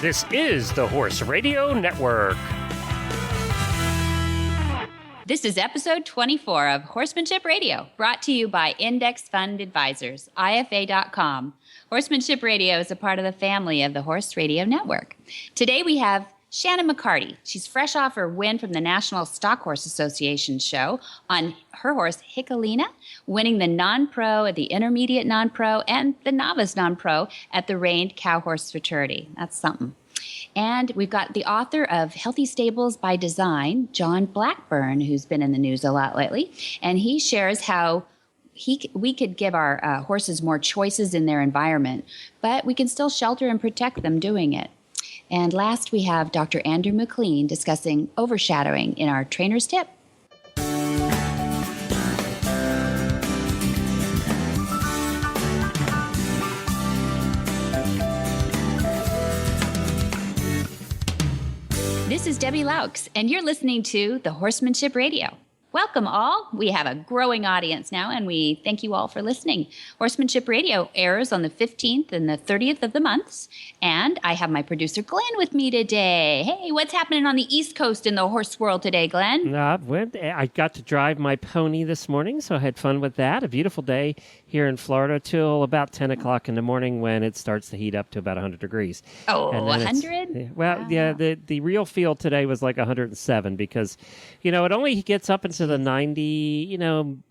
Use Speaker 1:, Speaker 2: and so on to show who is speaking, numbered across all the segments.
Speaker 1: This is the Horse Radio Network.
Speaker 2: This is episode 24 of Horsemanship Radio, brought to you by Index Fund Advisors, IFA.com. Horsemanship Radio is a part of the family of the Horse Radio Network. Today we have Shannon McCarty. She's fresh off her win from the National Stock Horse Association show on her horse, Hickalina, winning the non-pro, the intermediate non-pro, and the novice non-pro at the Reined Cow Horse Fraternity. That's something. And we've got the author of Healthy Stables by Design, John Blackburn, who's been in the news a lot lately. And he shares how we could give our horses more choices in their environment, but we can still shelter and protect them doing it. And last, we have Dr. Andrew McLean discussing overshadowing in our trainer's tip. This is Debbie Laux, and you're listening to the Horsemanship Radio. Welcome all. We have a growing audience now, and we thank you all for listening. Horsemanship Radio airs on the 15th and the 30th of the months, and I have my producer Glenn with me today. Hey, what's happening on the East Coast in the horse world today, Glenn?
Speaker 1: I got to drive my pony this morning, so I had fun with that. A beautiful day here in Florida till about 10 o'clock in the morning when it starts to heat up to about 100 degrees.
Speaker 2: Oh, 100?
Speaker 1: Well, wow. Yeah, the real feel today was like 107 because, it only gets up into the 90,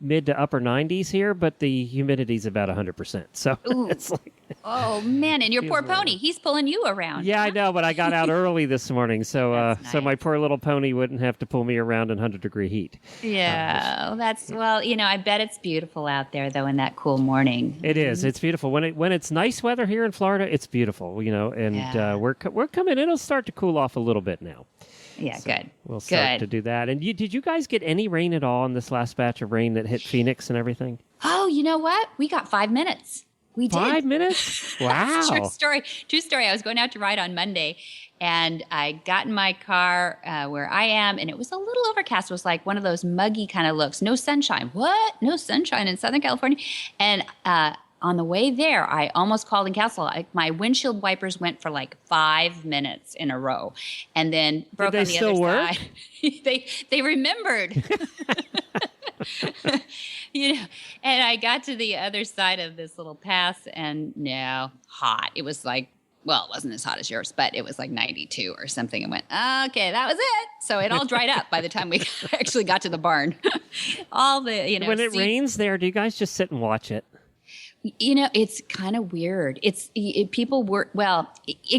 Speaker 1: mid to upper 90s here, but the humidity's about 100%. So it's like...
Speaker 2: Oh, man, and your poor pony, he's pulling you around.
Speaker 1: Yeah, huh? I know, but I got out early this morning, so
Speaker 2: nice.
Speaker 1: So my poor little pony wouldn't have to pull me around in 100-degree heat.
Speaker 2: Yeah, I bet it's beautiful out there, though, in that cool morning.
Speaker 1: It is. It's beautiful. When it's nice weather here in Florida, it's beautiful, and we're coming. It'll start to cool off a little bit now.
Speaker 2: Yeah, so good.
Speaker 1: We'll start to do that. And did you guys get any rain at all in this last batch of rain that hit Phoenix and everything?
Speaker 2: Oh, you know what? We got 5 minutes. We did.
Speaker 1: 5 minutes? Wow.
Speaker 2: True story. I was going out to ride on Monday, and I got in my car where I am, and it was a little overcast. It was like one of those muggy kind of looks. No sunshine. What? No sunshine in Southern California? And on the way there, I almost called in council. My windshield wipers went for like 5 minutes in a row, and then broke on the other side. They remembered. And I got to the other side of this little pass, and hot. It was like, well, it wasn't as hot as yours, but it was like 92 or something. And went, okay, that was it. So it all dried up by the time we actually got to the barn.
Speaker 1: When it rains there, do you guys just sit and watch it?
Speaker 2: It's kind of weird. It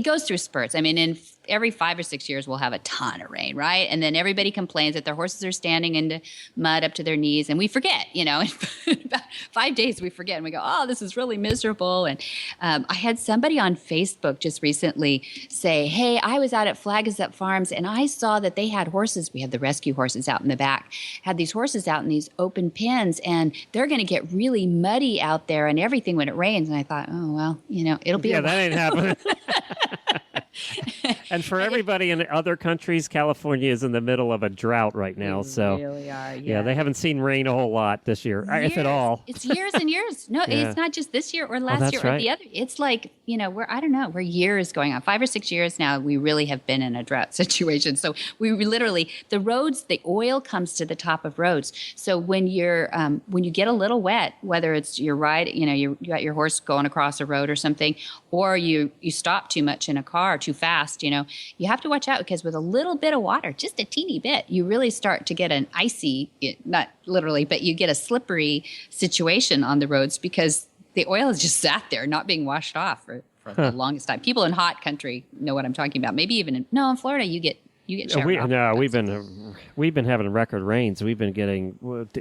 Speaker 2: goes through spurts. I mean, in every 5 or 6 years, we'll have a ton of rain, right? And then everybody complains that their horses are standing into mud up to their knees, and we forget, in about 5 days we forget, and we go, oh, this is really miserable. And I had somebody on Facebook just recently say, hey, I was out at Flagstaff Farms, and I saw that they had horses. We had the rescue horses out in the back, had these horses out in these open pens, and they're going to get really muddy out there and everything when it rains. And I thought, oh, well, it'll be
Speaker 1: that ain't happening. And for everybody in other countries, California is in the middle of a drought right now.
Speaker 2: So really are,
Speaker 1: yeah, they haven't seen rain a whole lot this year, if at all.
Speaker 2: It's years and years. No, It's not just this year or last year or the other. It's like, we're years going on. 5 or 6 years now, we really have been in a drought situation. So we literally, the oil comes to the top of roads. So when when you get a little wet, whether it's your ride, you got your horse going across a road or something, or you stop too much in a car, too fast, you have to watch out, because with a little bit of water, just a teeny bit, you really start to get an icy, not literally, but you get a slippery situation on the roads, because the oil is just sat there, not being washed off for the longest time. People in hot country know what I'm talking about. Maybe even in Florida, you get showered off.
Speaker 1: We've been having record rains. We've been getting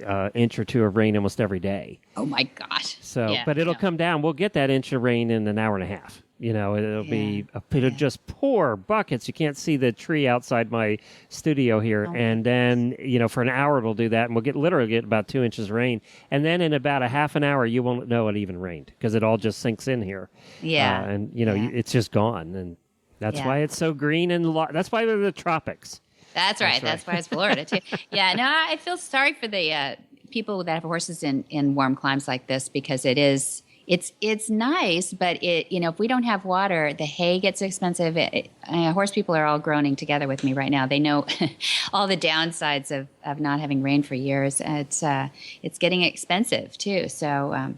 Speaker 1: an inch or two of rain almost every day.
Speaker 2: Oh my gosh!
Speaker 1: But it'll come down. We'll get that inch of rain in an hour and a half. It'll just pour buckets. You can't see the tree outside my studio here. And then, for an hour it'll do that, and we'll literally get about 2 inches of rain. And then in about a half an hour, you won't know it even rained, because it all just sinks in here. Yeah. It's just gone. And that's why it's so green, and that's why they're the tropics.
Speaker 2: That's right. That's why it's Florida too. Yeah. No, I feel sorry for the people that have horses in warm climes like this, because it is It's nice, but if we don't have water, the hay gets expensive. Horse people are all groaning together with me right now. They know all the downsides of not having rain for years. It's getting expensive too. So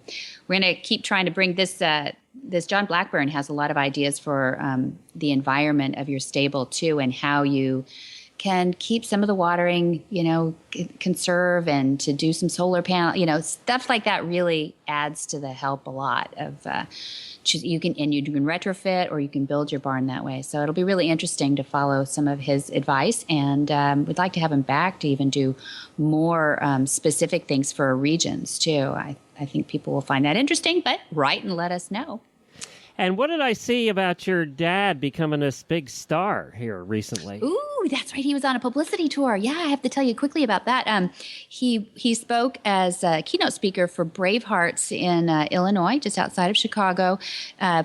Speaker 2: we're going to keep trying to bring this. This John Blackburn has a lot of ideas for the environment of your stable too, and how you can keep some of the watering, conserve, and to do some solar panel, stuff like that really adds to the help a lot of, you can retrofit, or you can build your barn that way. So it'll be really interesting to follow some of his advice, and we'd like to have him back to even do more specific things for regions too. I think people will find that interesting, but write and let us know.
Speaker 1: And what did I see about your dad becoming this big star here recently?
Speaker 2: Ooh, that's right. He was on a publicity tour. Yeah, I have to tell you quickly about that. He spoke as a keynote speaker for Bravehearts in Illinois, just outside of Chicago,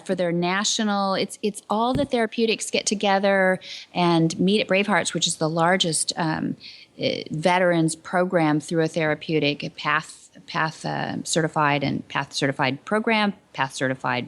Speaker 2: for their national. It's all the therapeutics get together and meet at Bravehearts, which is the largest veterans program through a therapeutic path certified program, path certified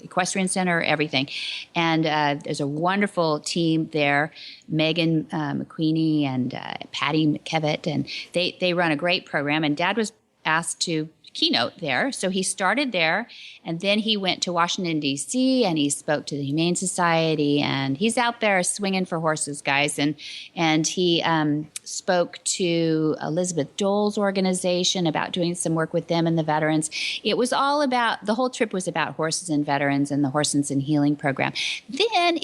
Speaker 2: equestrian center, everything. And there's a wonderful team there, Megan McQueenie and Patty McKevitt, and they run a great program. And Dad was asked to keynote there. So he started there, and then he went to Washington, D.C., and he spoke to the Humane Society, and he's out there swinging for horses, guys. And he spoke to Elizabeth Dole's organization about doing some work with them and the veterans. It was all about, the whole trip was about horses and veterans and the Horses and Healing program. Then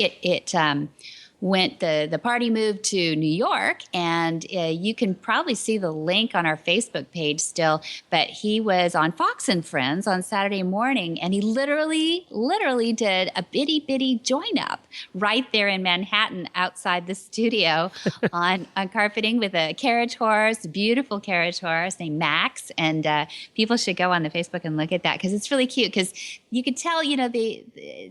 Speaker 2: the party moved to New York, and you can probably see the link on our Facebook page still, but he was on Fox and Friends on Saturday morning, and he literally did a bitty join up right there in Manhattan outside the studio on carpeting with a carriage horse, beautiful carriage horse named Max, and people should go on the Facebook and look at that, because it's really cute, because you could tell, the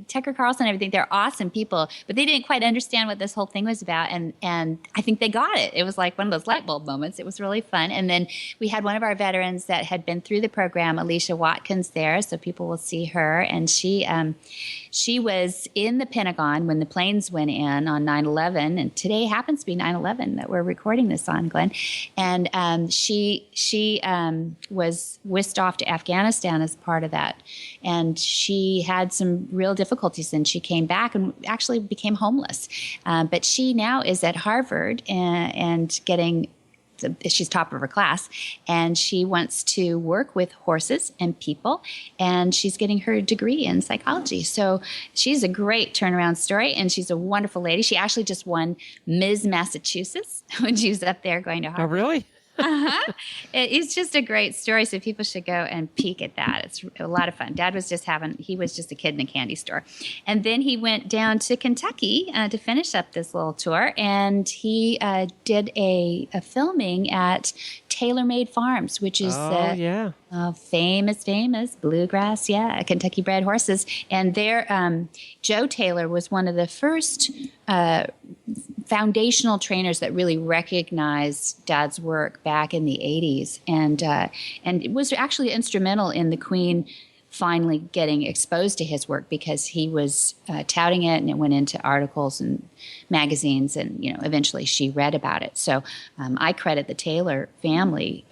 Speaker 2: Tucker Carlson and everything, they're awesome people, but they didn't quite understand what this whole thing was about, and I think they got it. It was like one of those light bulb moments. It was really fun. And then we had one of our veterans that had been through the program, Alicia Watkins, there, so people will see her, and she was in the Pentagon when the planes went in on 9/11, and today happens to be 9/11 that we're recording this on, Glenn. And she was whisked off to Afghanistan as part of that, and she had some real difficulties, and she came back and actually became homeless. But she now is at Harvard and getting, she's top of her class, and she wants to work with horses and people, and she's getting her degree in psychology. So she's a great turnaround story, and she's a wonderful lady. She actually just won Ms. Massachusetts when she was up there going to Harvard.
Speaker 1: Oh, really?
Speaker 2: It's just a great story, so people should go and peek at that. It's a lot of fun. Dad was he was just a kid in a candy store. And then he went down to Kentucky to finish up this little tour, and he did a filming at TaylorMade Farms, which is famous bluegrass, Kentucky bred horses. And there, Joe Taylor was one of the first foundational trainers that really recognized Dad's work back in the 80s, and it was actually instrumental in the Queen finally getting exposed to his work, because he was touting it, and it went into articles and magazines, and eventually she read about it. So I credit the Taylor family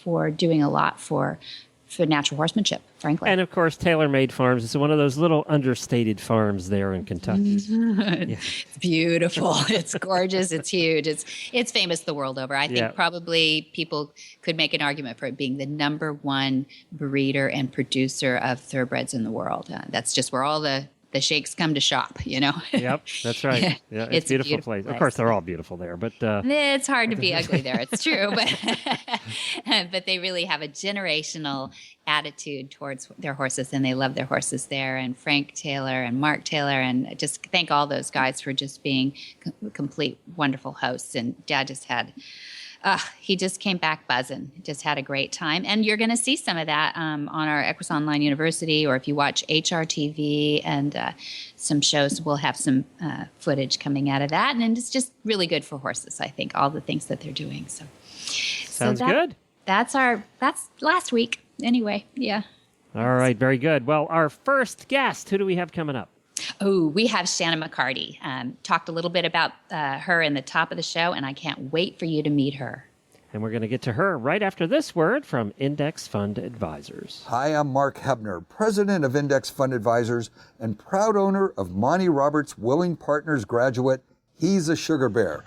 Speaker 2: for doing a lot for natural horsemanship, frankly.
Speaker 1: And of course, TaylorMade Farms is one of those little understated farms there in Kentucky.
Speaker 2: It's beautiful. It's gorgeous. It's huge. It's famous the world over. I think probably people could make an argument for it being the number one breeder and producer of thoroughbreds in the world. That's just where all the sheikhs come to shop,
Speaker 1: Yep, that's right. Yeah, it's a beautiful place. Of course, they're all beautiful there, but
Speaker 2: it's hard to be ugly there. It's true, but they really have a generational attitude towards their horses, and they love their horses there. And Frank Taylor and Mark Taylor, and just thank all those guys for just being complete wonderful hosts. And Dad just had. He just came back buzzing. Just had a great time. And you're going to see some of that on our Equus Online University, or if you watch HRTV and some shows, we'll have some footage coming out of that. And it's just really good for horses, I think, all the things that they're doing.
Speaker 1: Sounds good.
Speaker 2: That's last week. Anyway, yeah.
Speaker 1: All right, very good. Well, our first guest, who do we have coming up?
Speaker 2: Oh, we have Shannon McCarty. Talked a little bit about her in the top of the show, and I can't wait for you to meet her.
Speaker 1: And we're going to get to her right after this word from Index Fund Advisors.
Speaker 3: Hi, I'm Mark Hebner, president of Index Fund Advisors and proud owner of Monty Roberts' Willing Partners graduate, He's a Sugar Bear.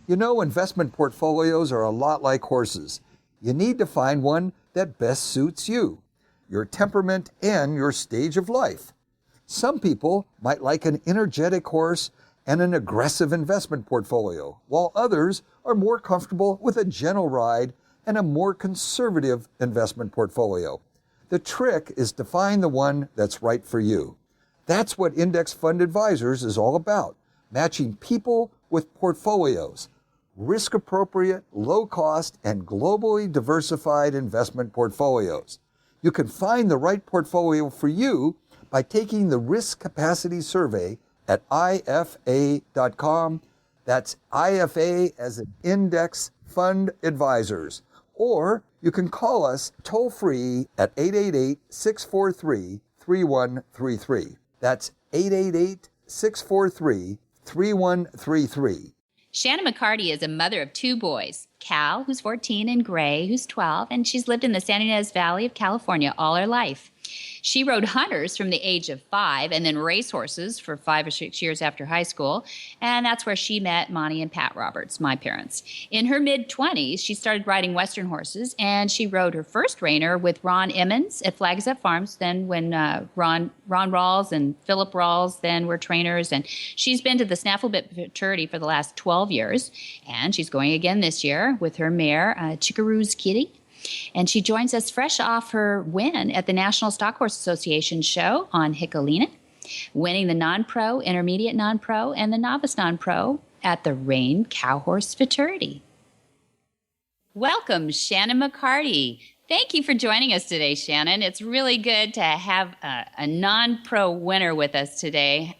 Speaker 3: You know, investment portfolios are a lot like horses. You need to find one that best suits you, your temperament, and your stage of life. Some people might like an energetic horse and an aggressive investment portfolio, while others are more comfortable with a gentle ride and a more conservative investment portfolio. The trick is to find the one that's right for you. That's what Index Fund Advisors is all about, matching people with portfolios, risk-appropriate, low-cost, and globally diversified investment portfolios. You can find the right portfolio for you by taking the Risk Capacity Survey at IFA.com. That's IFA as an Index Fund Advisors. Or you can call us toll-free at 888-643-3133. That's 888-643-3133.
Speaker 2: Shannon McCarty is a mother of 2 boys, Cal, who's 14, and Gray, who's 12, and she's lived in the San Ynez Valley of California all her life. She rode hunters from the age of 5 and then racehorses for 5 or 6 years after high school. And that's where she met Monty and Pat Roberts, my parents. In her mid-20s, she started riding Western horses, and she rode her first Reiner with Ron Emmons at Flagstaff Farms, then when Ron Rawls and Philip Rawls then were trainers. And she's been to the Snafflebit Futurity for the last 12 years. And she's going again this year with her mare, Chickaroo's Kitty. And she joins us fresh off her win at the National Stock Horse Association show on Hickalina, winning the non-pro, intermediate non-pro, and the novice non-pro at the Reign Cow Horse Futurity. Welcome, Shannon McCarty. Thank you for joining us today, Shannon. It's really good to have a non-pro winner with us today.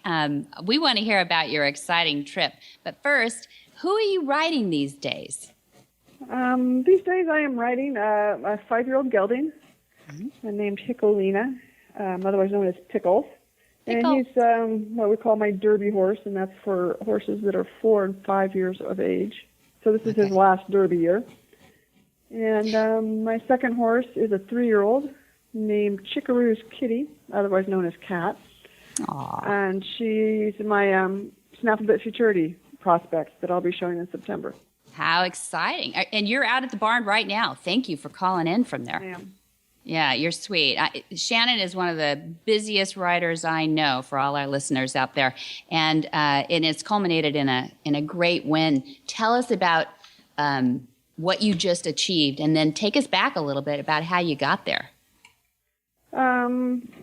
Speaker 2: We want to hear about your exciting trip. But first, who are you riding these days?
Speaker 4: These days I am riding a 5-year-old gelding named Hickalina, otherwise known as Pickles.
Speaker 2: Pickles.
Speaker 4: And he's what we call my derby horse, and that's for horses that are 4 and 5 years of age. So this is his last derby year. And my second horse is a 3-year-old named Chickaroo's Kitty, otherwise known as Cat.
Speaker 2: Aww.
Speaker 4: And she's my Snafflebit Futurity prospect that I'll be showing in September.
Speaker 2: How exciting. And you're out at the barn right now. Thank you for calling in from there.
Speaker 4: I am.
Speaker 2: Yeah, you're sweet. Shannon is one of the busiest riders I know for all our listeners out there. And it's culminated in a great win. Tell us about what you just achieved, and then take us back a little bit about how you got there.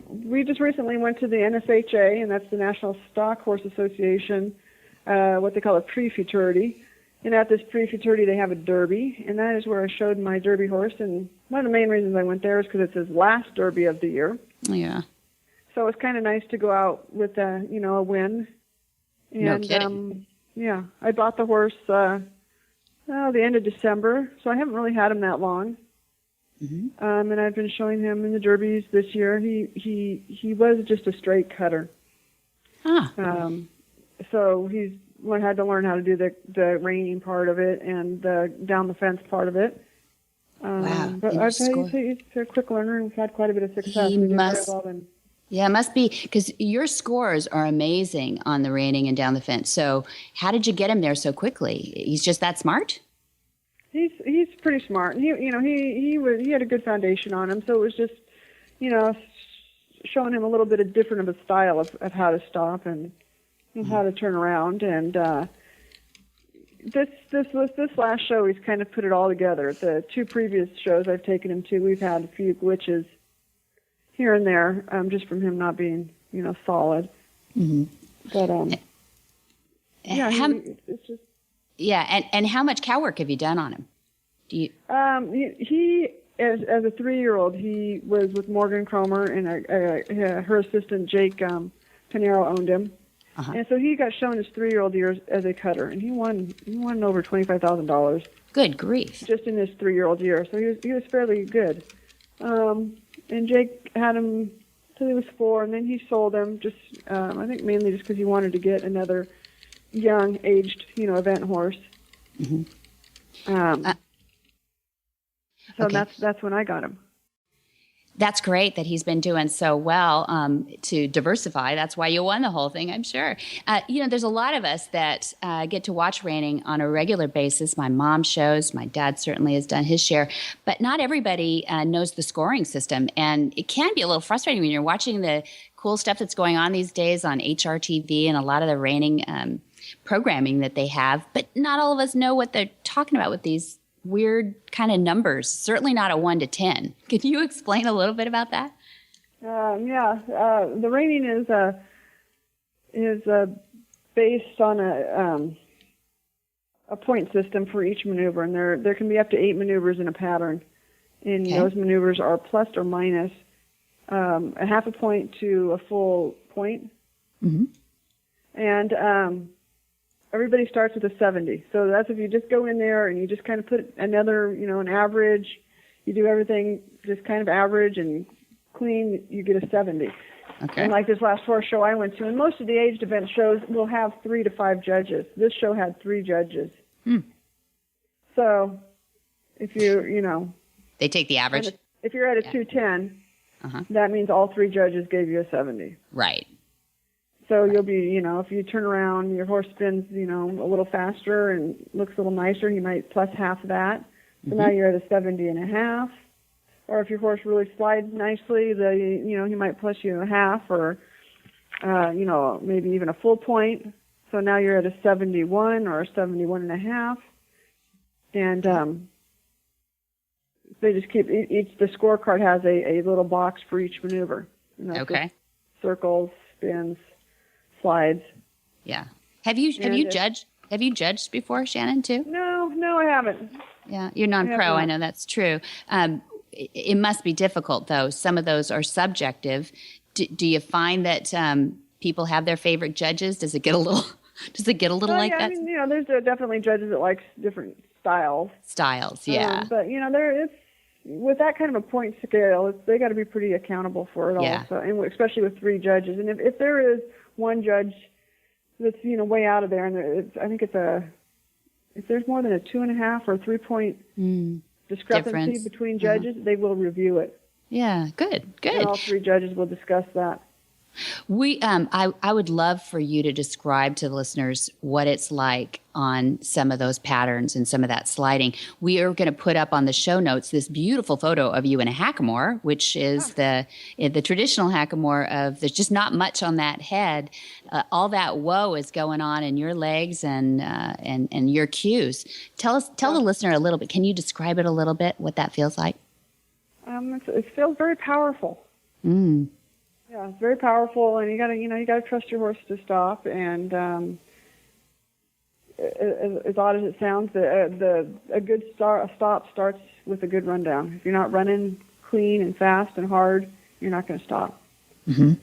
Speaker 4: We just recently went to the NSHA, and that's the National Stock Horse Association, what they call a pre-futurity. And at this pre-futurity, they have a derby, and that is where I showed my derby horse. And one of the main reasons I went there is because it's his last derby of the year.
Speaker 2: Yeah.
Speaker 4: So it's kind of nice to go out with a win. And,
Speaker 2: No kidding.
Speaker 4: Yeah, I bought the horse the end of December, so I haven't really had him that long.
Speaker 2: Mm-hmm.
Speaker 4: And I've been showing him in the derbies this year. He was just a straight cutter.
Speaker 2: Huh.
Speaker 4: So he's had to learn how to do the reining part of it and the down the fence part of it.
Speaker 2: Wow.
Speaker 4: But I've had, he's a quick learner and we've had quite a bit of success.
Speaker 2: He
Speaker 4: We did
Speaker 2: must-
Speaker 4: very well in-
Speaker 2: Yeah, it must be, because your scores are amazing on the reining and down the fence. So how did you get him there so quickly? He's just that smart?
Speaker 4: He's pretty smart. He had a good foundation on him, so it was just showing him a little bit of different of a style of how to stop and how to turn around. And this last show, he's kind of put it all together. The 2 previous shows I've taken him to, we've had a few glitches here and there, just from him not being solid.
Speaker 2: Mm-hmm.
Speaker 4: But it's just.
Speaker 2: Yeah, and how much cow work have you done on him? Do you?
Speaker 4: He as a 3-year-old, he was with Morgan Cromer, and her assistant Jake Pinero owned him, and so he got shown his 3-year-old years as a cutter, and he won over $25,000
Speaker 2: Good grief!
Speaker 4: just in his 3-year-old year. So he was fairly good. And Jake had him till he was 4, and then he sold him. Just I think mainly just because he wanted to get another young, aged, event horse.
Speaker 2: Mm-hmm.
Speaker 4: So
Speaker 2: Okay.
Speaker 4: that's when I got him.
Speaker 2: That's great that he's been doing so well to diversify. That's why you won the whole thing, I'm sure. There's a lot of us that get to watch reining on a regular basis. My mom shows. My dad certainly has done his share. But not everybody knows the scoring system. And it can be a little frustrating when you're watching the cool stuff that's going on these days on HRTV and a lot of the reining programming that they have. But not all of us know what they're talking about with these weird kind of numbers, certainly not a 1 to 10. Can you explain a little bit about that?
Speaker 4: The reining is based on a point system for each maneuver, and there can be up to 8 maneuvers in a pattern. And
Speaker 2: Okay.
Speaker 4: those maneuvers are plus or minus a half a point to a full point.
Speaker 2: Mm-hmm.
Speaker 4: And everybody starts with a 70. So that's if you just go in there and you just kind of put another, an average. You do everything just kind of average and clean, you get a 70.
Speaker 2: Okay.
Speaker 4: And like this last horse show I went to, and most of the aged event shows will have 3 to 5 judges. This show had 3 judges. So if
Speaker 2: They take the average?
Speaker 4: if you're at a 210, that means all 3 judges gave you a 70.
Speaker 2: Right.
Speaker 4: So you'll be, if you turn around, your horse spins, a little faster and looks a little nicer, you might plus half of that. So now you're at a 70 and a half. Or if your horse really slides nicely, he might plus you a half or, maybe even a full point. So now you're at a 71 or a 71 and a half. And they just keep, the scorecard has a little box for each maneuver. And that's
Speaker 2: Okay.
Speaker 4: just circles, spins, slides.
Speaker 2: Yeah. Have you judged? Have you judged before, Shannon, too?
Speaker 4: No, I haven't.
Speaker 2: Yeah, you're non-pro.
Speaker 4: not.
Speaker 2: I know that's true. It must be difficult, though. Some of those are subjective. Do you find that people have their favorite judges? Does it get a little? Does it get a little like
Speaker 4: yeah,
Speaker 2: that?
Speaker 4: I mean, there's definitely judges that like different styles.
Speaker 2: Styles, yeah.
Speaker 4: But it's with that kind of a point scale, they got to be pretty accountable for it all.
Speaker 2: Yeah.
Speaker 4: So, and especially with 3 judges, and if there is one judge that's way out of there, and I think if there's more than a 2.5 or 3 point discrepancy
Speaker 2: Difference.
Speaker 4: between judges, they will review it.
Speaker 2: Yeah, good.
Speaker 4: And all 3 judges will discuss that.
Speaker 2: I would love for you to describe to the listeners what it's like on some of those patterns and some of that sliding. We are going to put up on the show notes this beautiful photo of you in a hackamore, which is the traditional hackamore of there's just not much on that head. All that woe is going on in your legs and your cues. Tell the listener a little bit. Can you describe it a little bit? What that feels like?
Speaker 4: It feels very powerful. Yeah, it's very powerful, and you gotta trust your horse to stop. And as odd as it sounds, a good stop starts with a good rundown. If you're not running clean and fast and hard, you're not going to stop.
Speaker 2: Mm-hmm.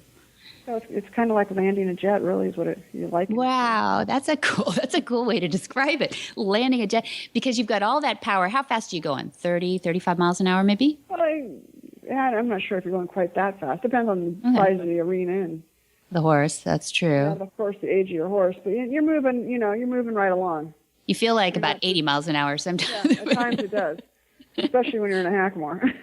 Speaker 4: So it's kind of like landing a jet, really, is what you like.
Speaker 2: Wow, that's a cool way to describe it. Landing a jet, because you've got all that power. How fast are you going? 30, 35 miles an hour, maybe?
Speaker 4: Well, I'm not sure if you're going quite that fast. Depends on the size of the arena and
Speaker 2: the horse. That's true.
Speaker 4: and of course the age of your horse. But you're moving, you're moving right along.
Speaker 2: You feel like about 80 miles an hour sometimes.
Speaker 4: Yeah, at times it does, especially when you're in a hackamore.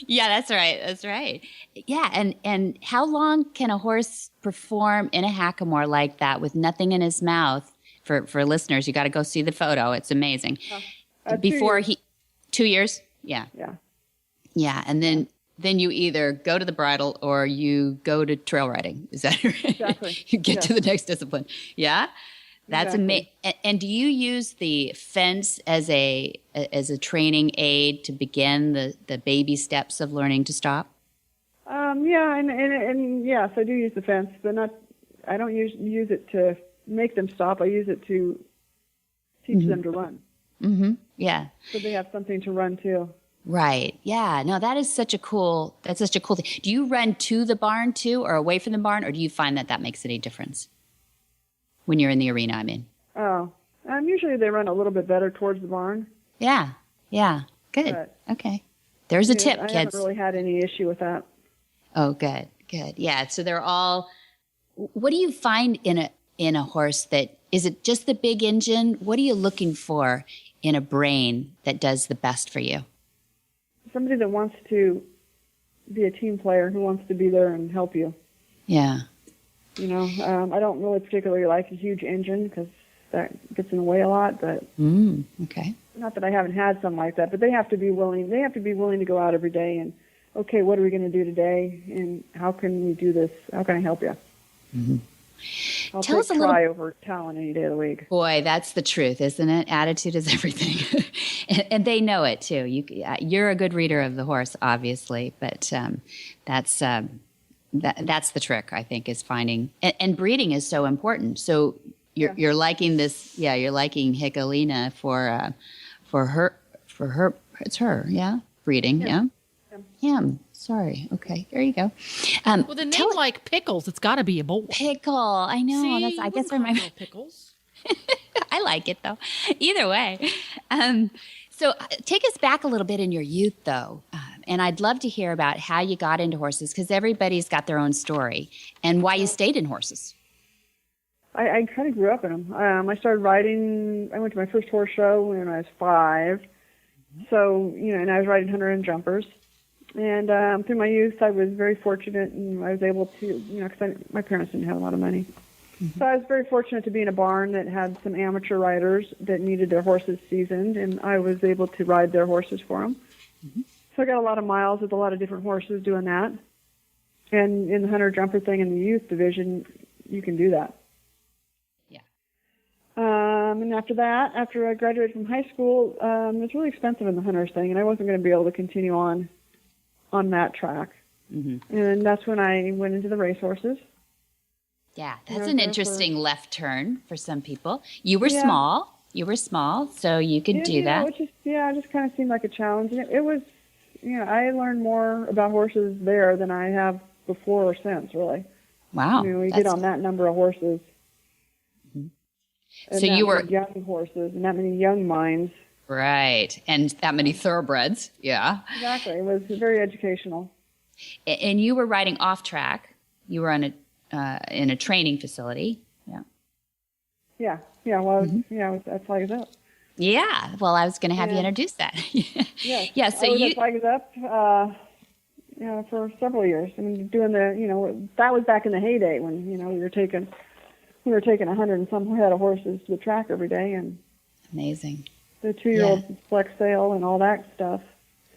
Speaker 2: Yeah, that's right. That's right. Yeah, and how long can a horse perform in a hackamore like that with nothing in his mouth? For listeners, you got to go see the photo. It's amazing.
Speaker 4: 2 years.
Speaker 2: 2 years? Yeah.
Speaker 4: Yeah.
Speaker 2: Yeah, and then you either go to the bridle or you go to trail riding. Is that right?
Speaker 4: Exactly.
Speaker 2: You get to the next discipline. Yeah? That's
Speaker 4: Exactly.
Speaker 2: amazing. And do you use the fence as a training aid to begin the baby steps of learning to stop?
Speaker 4: Yeah, and yes, I do use the fence, but I don't use it to make them stop. I use it to teach them to run.
Speaker 2: Mm-hmm. Yeah.
Speaker 4: So they have something to run too.
Speaker 2: Right. Yeah. No, that's such a cool thing. Do you run to the barn too, or away from the barn, or do you find that makes any difference when you're in the arena? I mean.
Speaker 4: Oh, usually they run a little bit better towards the barn.
Speaker 2: Yeah. Yeah. Good.
Speaker 4: But-
Speaker 2: Okay. There's a tip,
Speaker 4: I
Speaker 2: kids.
Speaker 4: haven't really had any issue with that.
Speaker 2: Oh, good. Yeah. So they're all. What do you find in a horse that is it just the big engine? What are you looking for in a brain that does the best for you?
Speaker 4: Somebody that wants to be a team player, who wants to be there and help you.
Speaker 2: Yeah.
Speaker 4: You know, I don't really particularly like a huge engine because that gets in the way a lot. But
Speaker 2: Okay.
Speaker 4: not that I haven't had some like that, but they have to be willing. They have to be willing to go out every day and, okay, what are we going to do today, and how can we do this? How can I help you?
Speaker 2: Mm-hmm.
Speaker 4: I'll
Speaker 2: Tell us
Speaker 4: take
Speaker 2: a little.
Speaker 4: try over talent any day of the week.
Speaker 2: Boy, that's the truth, isn't it? Attitude is everything, and they know it too. You're a good reader of the horse, obviously, but that's the trick. I think is finding and breeding is so important. So you're liking this, you're liking Hickalina for her. It's her, breeding, Him. Sorry. Okay. There you go.
Speaker 5: With a name like Pickles, it's got to be a boy.
Speaker 2: Pickle. I know.
Speaker 5: See,
Speaker 2: I guess
Speaker 5: I
Speaker 2: my
Speaker 5: Pickles.
Speaker 2: I like it though. Either way. So take us back a little bit in your youth though. And I'd love to hear about how you got into horses because everybody's got their own story and why you stayed in horses.
Speaker 4: I kind of grew up in them. I started riding. I went to my first horse show when I was 5. So, and I was riding hunter and jumpers. And through my youth, I was very fortunate, and I was able to, because my parents didn't have a lot of money. Mm-hmm. So I was very fortunate to be in a barn that had some amateur riders that needed their horses seasoned, and I was able to ride their horses for them. Mm-hmm. So I got a lot of miles with a lot of different horses doing that. And in the hunter-jumper thing in the youth division, you can do that.
Speaker 2: Yeah.
Speaker 4: And after that, after I graduated from high school, it was really expensive in the hunters thing, and I wasn't going to be able to continue on that track. Mm-hmm. And that's when I went into the racehorses.
Speaker 2: Yeah, that's an interesting left turn for some people. You were small. So you could do that.
Speaker 4: It just kind of seemed like a challenge. And it was, I learned more about horses there than I have before or since, really.
Speaker 2: Wow.
Speaker 4: We get on that number of horses.
Speaker 2: Mm-hmm.
Speaker 4: And
Speaker 2: so you were
Speaker 4: young horses and that many young minds.
Speaker 2: Right, and that many thoroughbreds, yeah.
Speaker 4: Exactly, it was very educational.
Speaker 2: And you were riding off track. You were on in a training facility.
Speaker 4: Yeah. Well, I was at Flag Is Up.
Speaker 2: Yeah. Well, I was going to have you introduce that. Yeah. So
Speaker 4: I was at Flag Is Up, for several years. I mean, doing that was back in the heyday when we were taking 100 and some head of horses to the track every day, and
Speaker 2: amazing.
Speaker 4: The 2-year-old flex sale and all that stuff.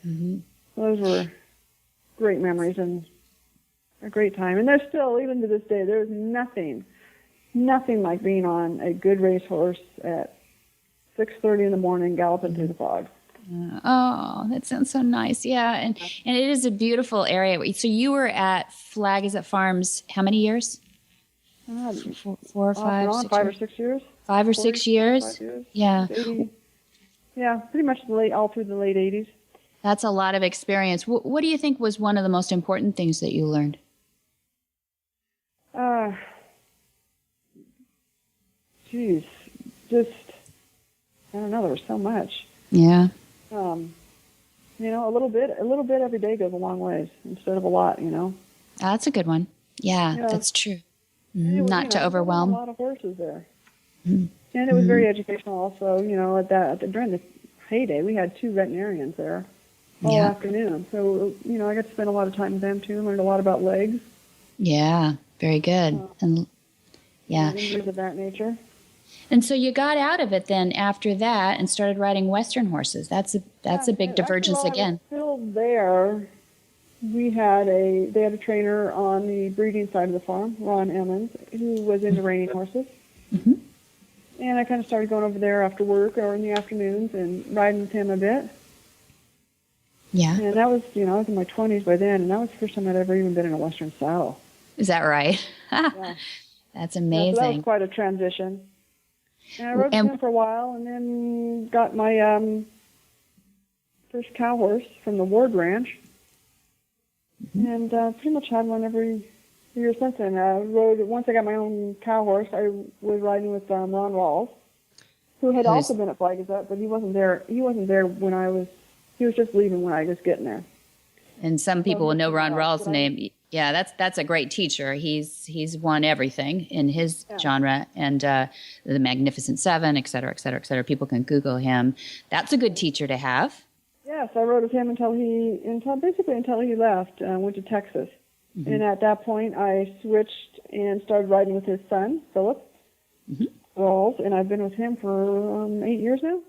Speaker 4: Mm-hmm. Those were great memories and a great time. And there's still, even to this day, there's nothing like being on a good racehorse at 6:30 in the morning galloping through the fog.
Speaker 2: Oh, that sounds so nice. Yeah, and it is a beautiful area. So you were at Flag Is Up Farms how many years? 4 or 5?
Speaker 4: 5 or 6 years.
Speaker 2: 5 or 6 years?
Speaker 4: 5 years.
Speaker 2: Yeah.
Speaker 4: 80. Yeah, pretty much all through the late 80s.
Speaker 2: That's a lot of experience. What do you think was one of the most important things that you learned?
Speaker 4: Just, I don't know, there was so much.
Speaker 2: Yeah.
Speaker 4: A little bit every day goes a long ways instead of a lot,
Speaker 2: That's a good one. Yeah. That's true. Not to overwhelm.
Speaker 4: A lot of horses there. Mm-hmm. And it was very educational also, during the heyday, we had 2 veterinarians there all afternoon. So, I got to spend a lot of time with them too, learned a lot about legs.
Speaker 2: Yeah, very good.
Speaker 4: Injuries of that nature.
Speaker 2: And so you got out of it then after that and started riding Western horses. That's a big divergence again.
Speaker 4: I was still there. They had a trainer on the breeding side of the farm, Ron Emmons, who was into reining horses. Mm-hmm. And I kind of started going over there after work or in the afternoons and riding with him a bit.
Speaker 2: Yeah.
Speaker 4: And that was, I was in my 20s by then, and that was the first time I'd ever even been in a Western saddle.
Speaker 2: Is that right? Yeah. That's amazing.
Speaker 4: So that was quite a transition. And I rode with him for a while, and then got my first cow horse from the Ward Ranch. Mm-hmm. And pretty much had one every year since then. Once I got my own cow horse, I was riding with Ron Rawls, who had also been at Flag Is Up, but he wasn't there when I was he was just leaving when I was getting there.
Speaker 2: And some people will know Ron Rawls'
Speaker 4: Right.
Speaker 2: name. Yeah, that's a great teacher. He's won everything in his genre, and the Magnificent Seven, et cetera, et cetera, et cetera. People can Google him. That's a good teacher to have.
Speaker 4: Yes, I rode with him until he left. Went to Texas, and at that point I switched and started riding with his son, Philip Rawls, and I've been with him for 8 years now.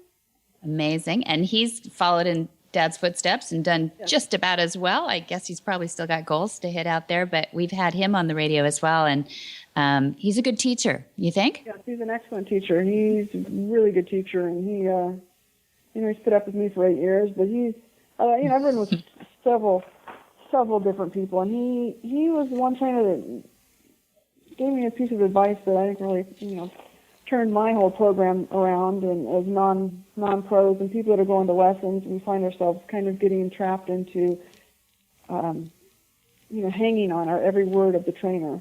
Speaker 2: Amazing, and he's followed in Dad's footsteps and done just about as well. I guess he's probably still got goals to hit out there, but we've had him on the radio as well, and he's a good teacher. You think?
Speaker 4: Yes, he's an excellent teacher. He's a really good teacher, and he, he's put up with me for 8 years. But he's, I've ridden with several different people, and he was one trainer that gave me a piece of advice that I think really, turned my whole program around. And as non-pros and people that are going to lessons, we find ourselves kind of getting trapped into, hanging on our every word of the trainer.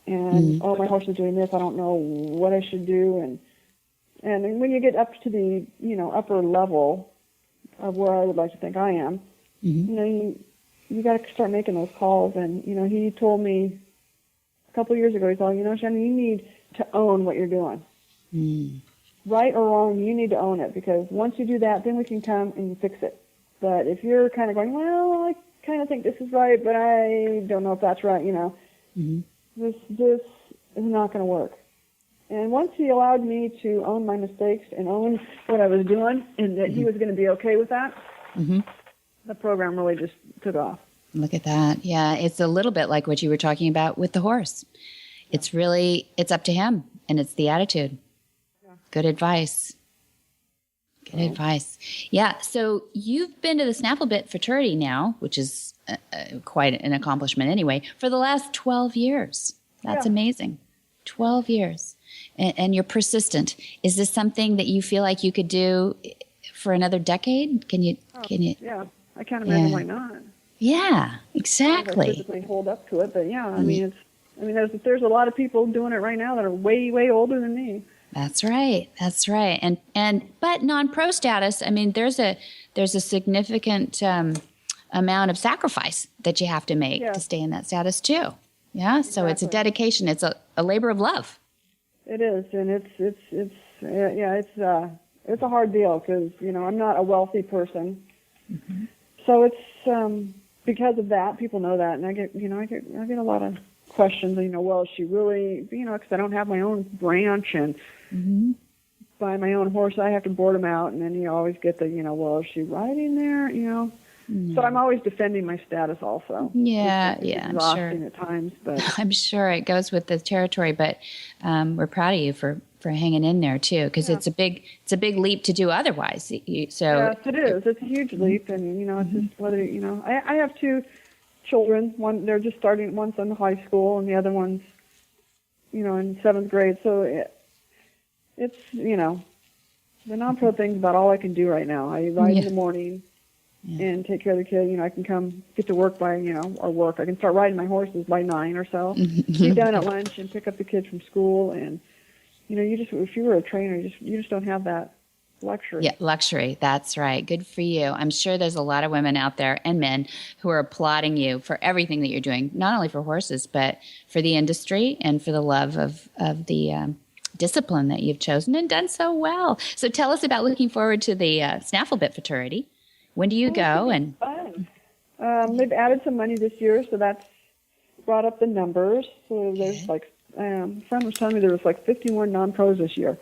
Speaker 4: And my horse is doing this. I don't know what I should do. And when you get up to the upper level of where I would like to think I am, you got to start making those calls. And he told me a couple of years ago, he thought, Shannon, you need to own what you're doing. Right or wrong, you need to own it, because once you do that, then we can come and you fix it. But if you're kind of going, well, I kind of think this is right, but I don't know if that's right, this is not going to work. And once he allowed me to own my mistakes and own what I was doing, and that he was going to be okay with that, the program really just took off.
Speaker 2: Look at that. Yeah, it's a little bit like what you were talking about with the horse. It's up to him, and it's the attitude. Good advice. Good advice. Yeah, so you've been to the Snaffle Bit fraternity now, which is quite an accomplishment anyway, for the last 12 years. That's amazing. 12 years. And you're persistent. Is this something that you feel like you could do for another decade? Can you?
Speaker 4: Yeah, I can't imagine why not.
Speaker 2: Yeah, exactly.
Speaker 4: I physically hold up to it, but there's a lot of people doing it right now that are way, way older than me.
Speaker 2: That's right. That's right. But non-pro status, there's a significant amount of sacrifice that you have to make to stay in that status too. Yeah. So It's a dedication. It's a labor of love. It
Speaker 4: is, and it's a hard deal, because I'm not a wealthy person, so it's because of that, people know that, and I get a lot of questions. Well, is she really? Because I don't have my own branch, and by my own horse, I have to board them out, and then you always get the well, is she riding there? So I'm always defending my status also.
Speaker 2: Yeah,
Speaker 4: it's exhausting at times, but
Speaker 2: I'm sure it goes with the territory. But we're proud of you for hanging in there too, because it's a big leap to do otherwise.
Speaker 4: Yes, it is. It's a huge leap, and it's just whether I have two children. One, they're just starting. One's in high school, and the other one's in 7th grade. So it's the non-pro thing's about all I can do right now. I ride in the morning. And take care of the kid. I can come get to work by, or work. I can start riding my horses by 9 or so. Be done at lunch and pick up the kids from school. And, if you were a trainer, you just don't have that luxury.
Speaker 2: Yeah, luxury. That's right. Good for you. I'm sure there's a lot of women out there and men who are applauding you for everything that you're doing, not only for horses, but for the industry and for the love of the discipline that you've chosen and done so well. So tell us about looking forward to the Snaffle Bit fraternity. When do you go? And
Speaker 4: they've added some money this year, so that's brought up the numbers. So there's a friend was telling me there was 51 non-pros this year.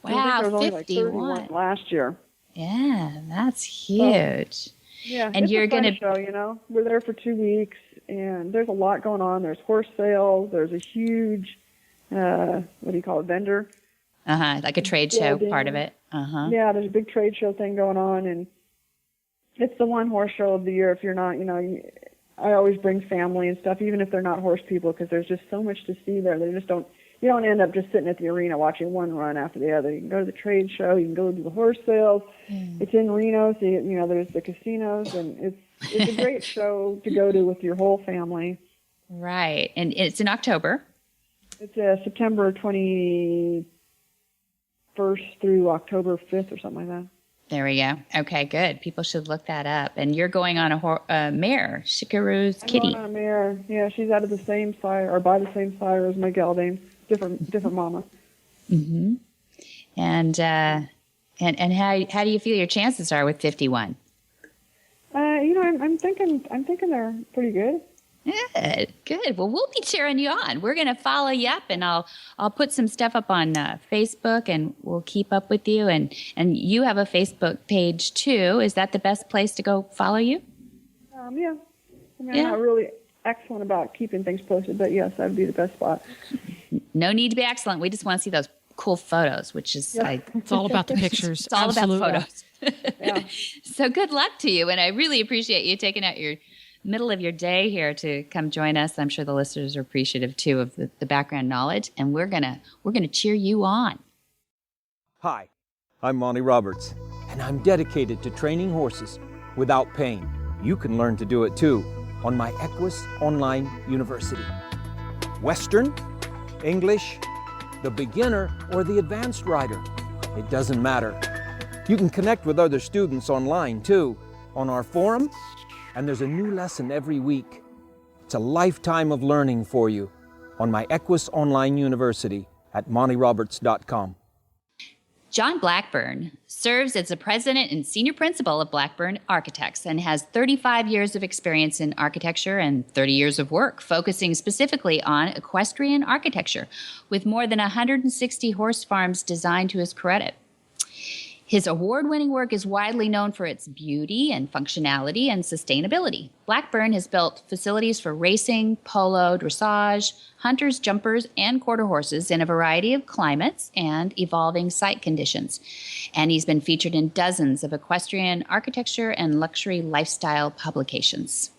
Speaker 2: Wow,
Speaker 4: there was only
Speaker 2: 51
Speaker 4: last year.
Speaker 2: Yeah, that's huge.
Speaker 4: And
Speaker 2: it's
Speaker 4: you're going to show. We're there for 2 weeks, and there's a lot going on. There's horse sales. There's a huge, what do you call it, vendor?
Speaker 2: Like a trade show part of it.
Speaker 4: Yeah, there's a big trade show thing going on, and it's the one horse show of the year. If you're not, I always bring family and stuff, even if they're not horse people, because there's just so much to see there. They just don't. You don't end up just sitting at the arena watching one run after the other. You can go to the trade show. You can go to the horse sales. It's in Reno, so there's the casinos, and it's a great show to go to with your whole family.
Speaker 2: Right, and it's in October.
Speaker 4: It's September 21st through October 5th or something like that.
Speaker 2: There we go. Okay, good. People should look that up. And you're going on a mare, Shikaru's kitty.
Speaker 4: I'm going on a mare. Yeah, she's out of the same sire, or by the same sire as my gelding. Different mama.
Speaker 2: Mm-hmm. And how do you feel your chances are with 51?
Speaker 4: I'm thinking they're pretty good.
Speaker 2: Good. Well, we'll be cheering you on. We're going to follow you up, and I'll put some stuff up on Facebook, and we'll keep up with you. And you have a Facebook page too. Is that the best place to go follow you?
Speaker 4: Yeah. I'm not really excellent about keeping things posted, but yes, that would be the best spot.
Speaker 2: No need to be excellent. We just want to see those cool photos, which is
Speaker 5: it's all about the pictures.
Speaker 2: It's all
Speaker 5: Absolutely.
Speaker 2: about photos.
Speaker 4: Yeah.
Speaker 2: So good luck to you, and I really appreciate you taking out your middle of your day here to come join us. I'm sure the listeners are appreciative too of the background knowledge, and we're gonna cheer you on.
Speaker 6: Hi, I'm Monty Roberts, and I'm dedicated to training horses without pain. You can learn to do it too on my Equus Online University. Western, English, the beginner, or the advanced rider. It doesn't matter. You can connect with other students online too, on our forum, and there's a new lesson every week. It's a lifetime of learning for you on my Equus Online University at montyroberts.com.
Speaker 2: John Blackburn serves as the president and senior principal of Blackburn Architects and has 35 years of experience in architecture and 30 years of work, focusing specifically on equestrian architecture, with more than 160 horse farms designed to his credit. His award-winning work is widely known for its beauty and functionality and sustainability. Blackburn has built facilities for racing, polo, dressage, hunters, jumpers, and quarter horses in a variety of climates and evolving site conditions. And he's been featured in dozens of equestrian architecture and luxury lifestyle publications.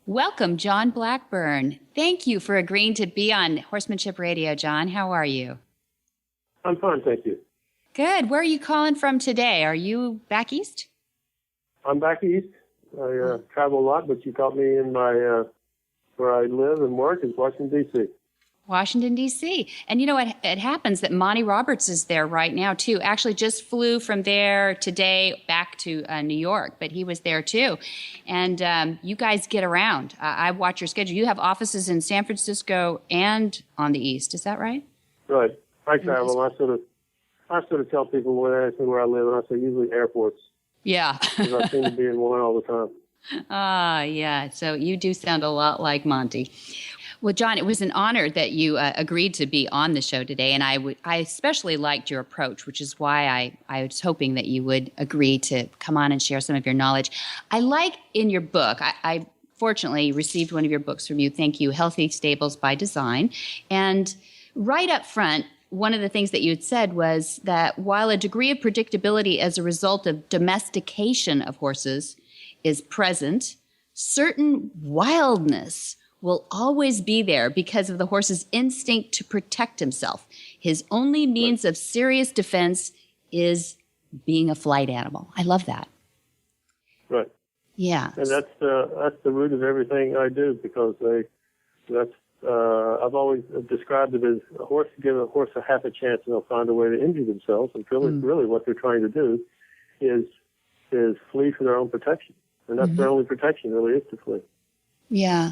Speaker 2: Welcome, John Blackburn. Thank you for agreeing to be on Horsemanship Radio, John. How are you?
Speaker 7: I'm fine, thank you.
Speaker 2: Good. Where are you calling from today? Are you back east?
Speaker 7: I'm back east. I travel a lot, but you caught me in my where I live and work is Washington, D.C.
Speaker 2: Washington, D.C. And you know what? It happens that Monty Roberts is there right now, too. Actually just flew from there today back to New York, but he was there, too. And you guys get around. I watch your schedule. You have offices in San Francisco and on the east. Is that right?
Speaker 7: Right. I travel. I sort of tell people when they ask me where I live, and I say usually airports.
Speaker 2: Yeah.
Speaker 7: Because I seem to be in one all the time.
Speaker 2: Yeah. So you do sound a lot like Monty. Well, John, it was an honor that you agreed to be on the show today, and I especially liked your approach, which is why I was hoping that you would agree to come on and share some of your knowledge. I like in your book, I fortunately received one of your books from you. Thank you, Healthy Stables by Design. And right up front, one of the things that you had said was that while a degree of predictability as a result of domestication of horses is present, certain wildness will always be there because of the horse's instinct to protect himself. His only means of serious defense is being a flight animal. I love that.
Speaker 7: Right.
Speaker 2: Yeah.
Speaker 7: And that's the root of everything I do, because I've always described it as give a horse a half a chance and they'll find a way to injure themselves. And really what they're trying to do is flee for their own protection. And that's their only protection, really, is to flee.
Speaker 2: Yeah.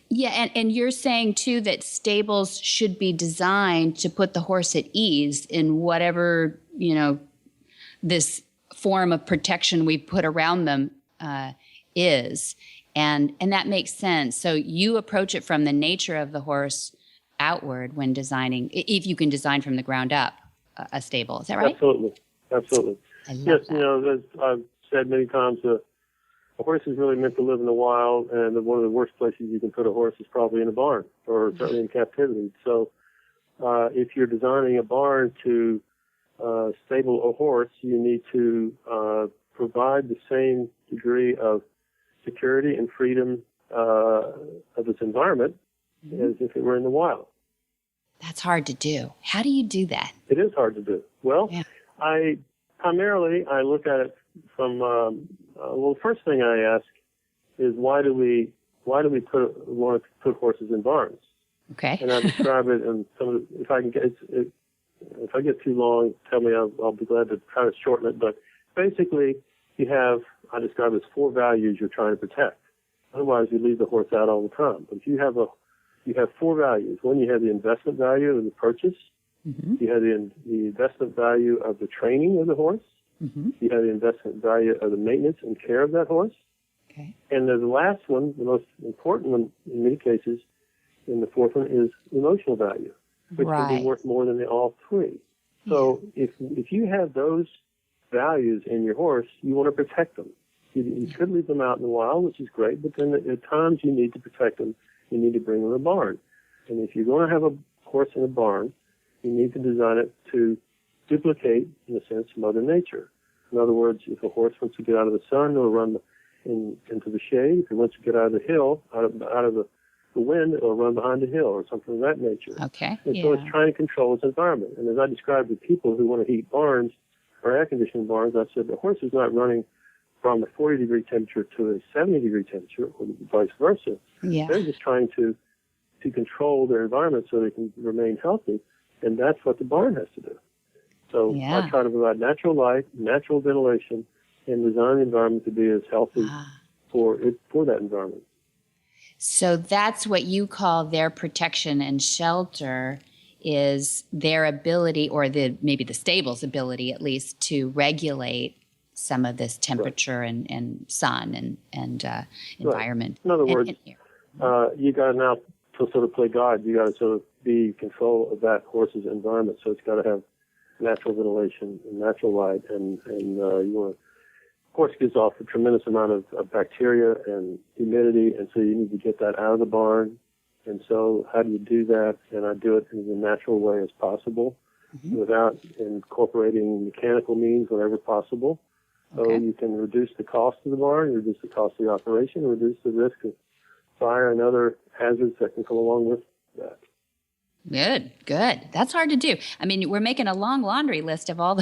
Speaker 2: Yeah, and you're saying, too, that stables should be designed to put the horse at ease in whatever, this form of protection we put around them is. And that makes sense. So you approach it from the nature of the horse outward when designing, if you can design from the ground up a stable. Is that right?
Speaker 7: Absolutely.
Speaker 2: I love that.
Speaker 7: As I've said many times, a horse is really meant to live in the wild, and one of the worst places you can put a horse is probably in a barn, or certainly in captivity. So if you're designing a barn to stable a horse, you need to provide the same degree of security and freedom of its environment as if it were in the wild.
Speaker 2: That's hard to do. How do you do that?
Speaker 7: It is hard to do. Well, I look at it from the first thing I ask is why do we want to put horses in barns?
Speaker 2: Okay.
Speaker 7: And I describe it in some of if I get too long, tell me. I'll be glad to try to shorten it. But basically, I describe it as 4 values you're trying to protect. Otherwise, you leave the horse out all the time. But if you have 4 values. One, you have the investment value of the purchase.
Speaker 2: Mm-hmm.
Speaker 7: You have the investment value of the training of the horse.
Speaker 2: Mm-hmm.
Speaker 7: You have the investment value of the maintenance and care of that horse.
Speaker 2: Okay.
Speaker 7: And the last one, the most important one in many cases, and the 4th one is emotional value, which can be worth more than all 3. So if you have those values in your horse, you want to protect them. You could leave them out in the wild, which is great, but then at times you need to protect them. You need to bring them to a barn. And if you're going to have a horse in a barn, you need to design it to duplicate, in a sense, Mother Nature. In other words, if a horse wants to get out of the sun or run into the shade, if it wants to get out of the hill, out of the wind, it'll run behind the hill or something of that nature.
Speaker 2: Okay.
Speaker 7: And so it's trying to control its environment. And as I described to people who want to heat barns or air-conditioned barns, I said the horse is not running from a 40-degree temperature to a 70-degree temperature or vice versa.
Speaker 2: Yeah.
Speaker 7: They're just trying to control their environment so they can remain healthy, and that's what the barn has to do. So I try to provide natural light, natural ventilation, and design the environment to be as healthy for that environment.
Speaker 2: So that's what you call their protection and shelter, is their ability, or maybe the stable's ability at least, to regulate some of this temperature and sun and environment.
Speaker 7: In other words, you got to now to sort of play God. You got to sort of be in control of that horse's environment. So it's got to have natural ventilation and natural light, and you want to. Horse gives off a tremendous amount of bacteria and humidity, and so you need to get that out of the barn. And so how do you do that? And I do it in as natural way as possible without incorporating mechanical means whenever possible. So you can reduce the cost of the barn, reduce the cost of the operation, reduce the risk of fire and other hazards that can come along with that.
Speaker 2: Good. That's hard to do. I mean, we're making a long laundry list of all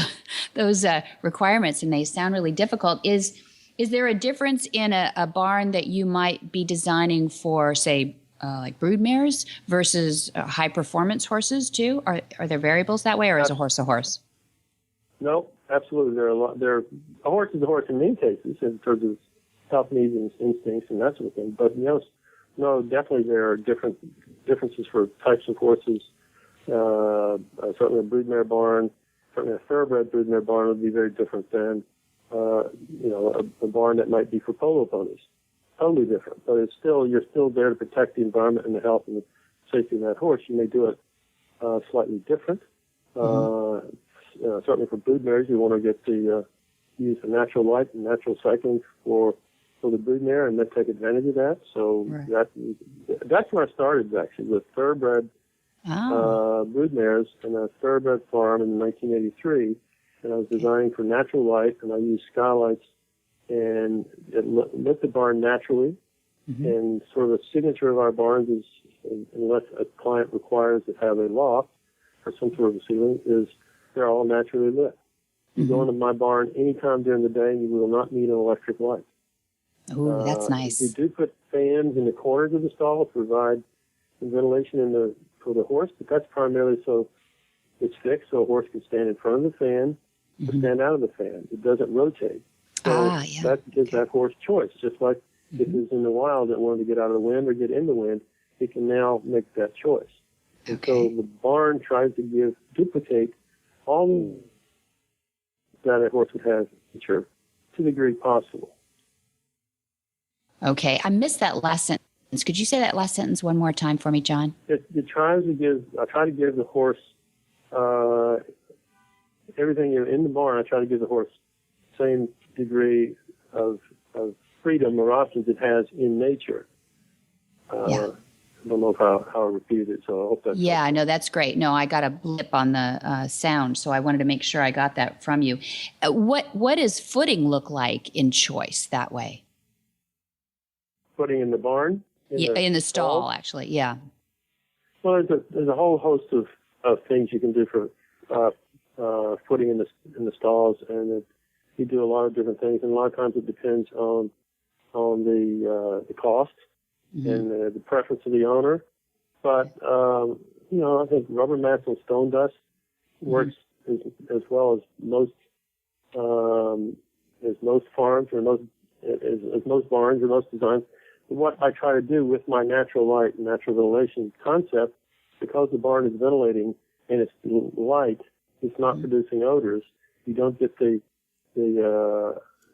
Speaker 2: those requirements, and they sound really difficult. Is there a difference in a barn that you might be designing for, say, like brood mares versus high performance horses too? Are there variables that way, or is a horse a horse?
Speaker 7: No, absolutely. A horse is a horse in many cases in terms of health needs and instincts and that sort of thing. But no, definitely there are differences for types of horses. Certainly a broodmare barn, certainly a thoroughbred broodmare barn would be very different than a barn that might be for polo ponies. Totally different, but you're still there to protect the environment and the health and the safety of that horse. You may do it slightly different. Certainly for broodmares, you want to use the natural light and natural cycling for the broodmare, and then take advantage of that. So that's where I started, actually, with thoroughbred broodmares and a thoroughbred farm in 1983. And I was designing for natural light, and I used skylights, and it lit the barn naturally. And sort of a signature of our barns is, unless a client requires to have a loft or some sort of a ceiling, is they're all naturally lit. You go into my barn anytime during the day, and you will not need an electric light.
Speaker 2: Oh, that's nice.
Speaker 7: We do put fans in the corners of the stall to provide ventilation for the horse, but that's primarily so it's fixed, so a horse can stand in front of the fan or stand out of the fan. It doesn't rotate. So that gives that horse choice. Just like if it's in the wild that wanted to get out of the wind or get in the wind, it can now make that choice. And so the barn tries to duplicate all that a horse would have to the degree possible.
Speaker 2: Okay, I missed that last sentence. Could you say that last sentence one more time for me, John? I
Speaker 7: try to give the horse everything in the barn. I try to give the horse the same degree of freedom or options it has in nature. I don't know how I repeated it, so I hope that's...
Speaker 2: Yeah, I know, that's great. No, I got a blip on the sound, so I wanted to make sure I got that from you. What does footing look like in choice that way?
Speaker 7: Footing in the barn?
Speaker 2: In the stall, actually, yeah.
Speaker 7: Well, there's a whole host of things you can do for footing in the stalls, and you do a lot of different things, and a lot of times it depends on the cost and the preference of the owner. But I think rubber mats and stone dust works as well as most as most farms or as most barns or most designs. What I try to do with my natural light and natural ventilation concept, because the barn is ventilating and it's light, it's not producing odors. You don't get the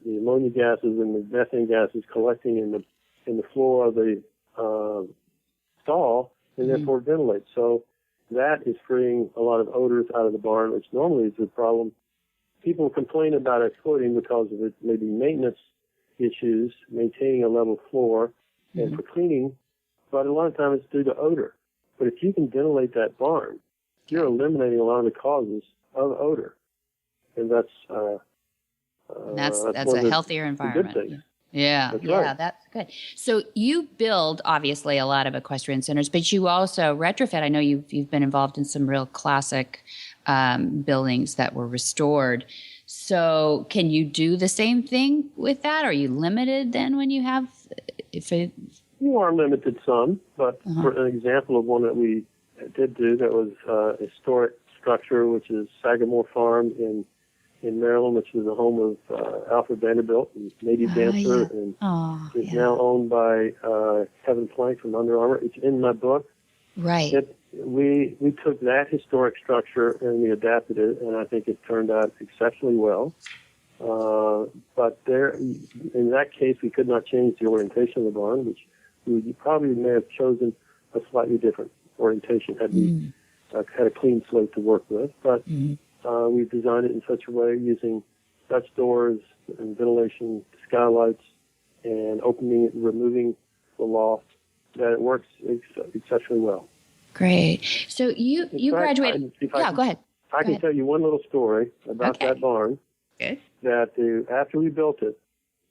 Speaker 7: ammonia gases and the methane gases collecting in the floor of the stall, and therefore ventilate. So that is freeing a lot of odors out of the barn, which normally is a problem. People complain about exfoliating because of it, maybe maintenance issues, maintaining a level floor, and for cleaning, but a lot of times it's due to odor. But if you can ventilate that barn, you're eliminating a lot of the causes of odor, and that's
Speaker 2: a healthier environment. Yeah,
Speaker 7: that's
Speaker 2: yeah,
Speaker 7: right.
Speaker 2: That's good. So you build obviously a lot of equestrian centers, but you also retrofit. I know you've been involved in some real classic buildings that were restored. So can you do the same thing with that? Are you limited then when you have?
Speaker 7: You are limited some, but for an example of one that we did do, that was a historic structure, which is Sagamore Farm in Maryland, which is the home of Alfred Vanderbilt, a native dancer, and is now owned by Kevin Plank from Under Armour. It's in my book.
Speaker 2: Right.
Speaker 7: We took that historic structure and we adapted it, and I think it turned out exceptionally well. But in that case, we could not change the orientation of the barn, which we probably may have chosen a slightly different orientation had we had a clean slate to work with. But we designed it in such a way using Dutch doors and ventilation skylights and opening it and removing the loft that it works exceptionally well.
Speaker 2: Great. So you graduated. Go ahead.
Speaker 7: I can tell you one little story about that barn.
Speaker 2: Okay.
Speaker 7: That after we built it,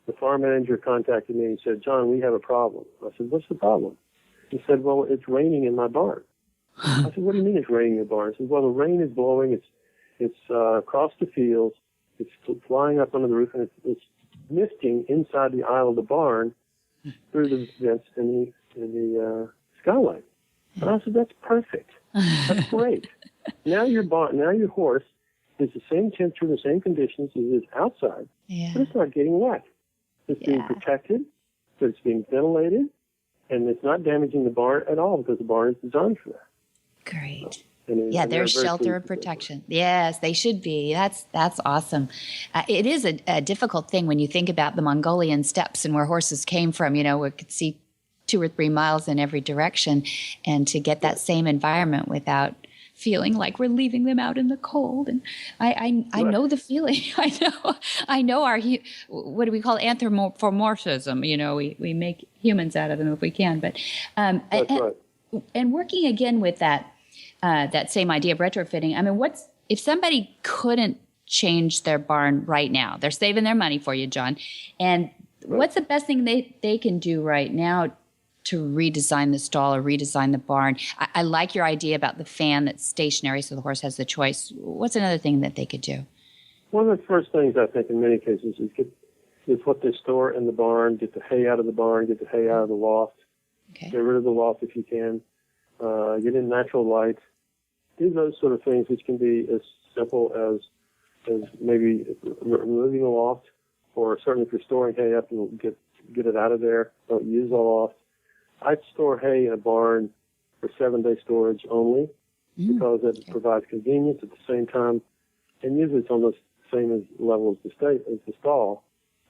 Speaker 7: the farm manager contacted me and said, "John, we have a problem." I said, "What's the problem?" He said, "Well, it's raining in my barn." I said, "What do you mean it's raining in your barn?" He said, "Well, the rain is blowing. It's across the fields. It's flying up under the roof, and it's misting inside the aisle of the barn through the vents in the skylight." And I said, "That's perfect. That's great. Now your horse is the same temperature, the same conditions as it is outside, but it's not getting wet. It's being protected, but it's being ventilated, and it's not damaging the barn at all because the barn is designed for that."
Speaker 2: Great.
Speaker 7: And
Speaker 2: there's shelter and protection. Yes, they should be. That's awesome. It is a difficult thing when you think about the Mongolian steppes and where horses came from. We could see 2 or 3 miles in every direction, and to get that same environment without feeling like we're leaving them out in the cold. And I know the feeling. I know our, what do we call anthropomorphism? We make humans out of them if we can. But and working again with that same idea of retrofitting. I mean, if somebody couldn't change their barn right now? They're saving their money for you, John. And what's the best thing they can do right now to redesign the stall or redesign the barn? I like your idea about the fan that's stationary so the horse has the choice. What's another thing that they could do?
Speaker 7: One of the first things I think in many cases is what they store in the barn, get the hay out of the barn, get the hay out of the loft, get rid of the loft if you can, get in natural light, do those sort of things, which can be as simple as maybe removing the loft, or certainly if you're storing hay up and get it out of there, don't use the loft. I'd store hay in a barn for 7-day storage only because it provides convenience at the same time, and usually it's almost the same level as the stall.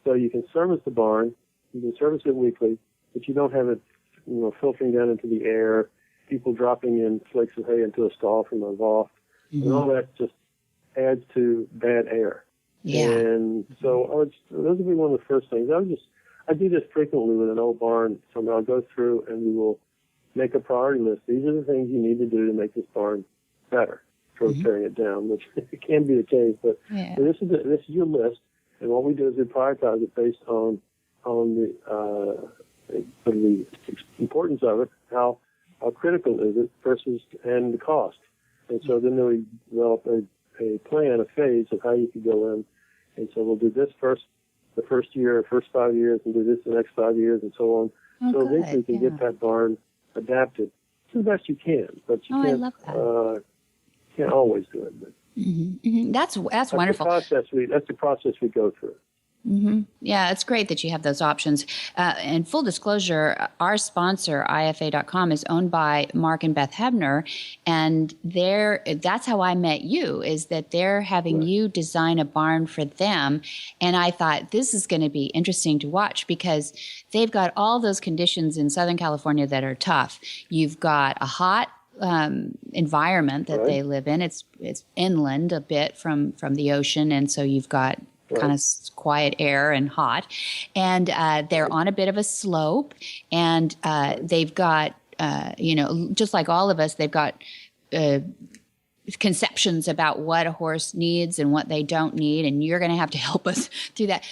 Speaker 7: So you can service the barn, you can service it weekly, but you don't have it, filtering down into the air, people dropping in flakes of hay into a stall from a loft, and all that just adds to bad air.
Speaker 2: Yeah.
Speaker 7: And so those would be one of the first things. I do this frequently with an old barn. So I'll go through and we will make a priority list. These are the things you need to do to make this barn better, sort of tearing it down, which it can be the case. But this is your list, and what we do is we prioritize it based on the importance of it, how critical is it versus and the cost. And so then we develop a plan, a phase of how you could go in. And so we'll do this the first year, first 5 years, and do this the next 5 years, and so on. So eventually you can get that barn adapted to the best you can. But you can't always do it. But
Speaker 2: That's wonderful.
Speaker 7: That's the process we go through.
Speaker 2: Yeah, it's great that you have those options. And full disclosure, our sponsor, IFA.com, is owned by Mark and Beth Hebner. And that's how I met you, is that they're having you design a barn for them. And I thought this is going to be interesting to watch because they've got all those conditions in Southern California that are tough. You've got a hot environment that they live in. It's inland a bit from the ocean. And so you've got kind of quiet air and hot, and they're on a bit of a slope, and they've got, just like all of us, they've got conceptions about what a horse needs and what they don't need, and you're going to have to help us through that.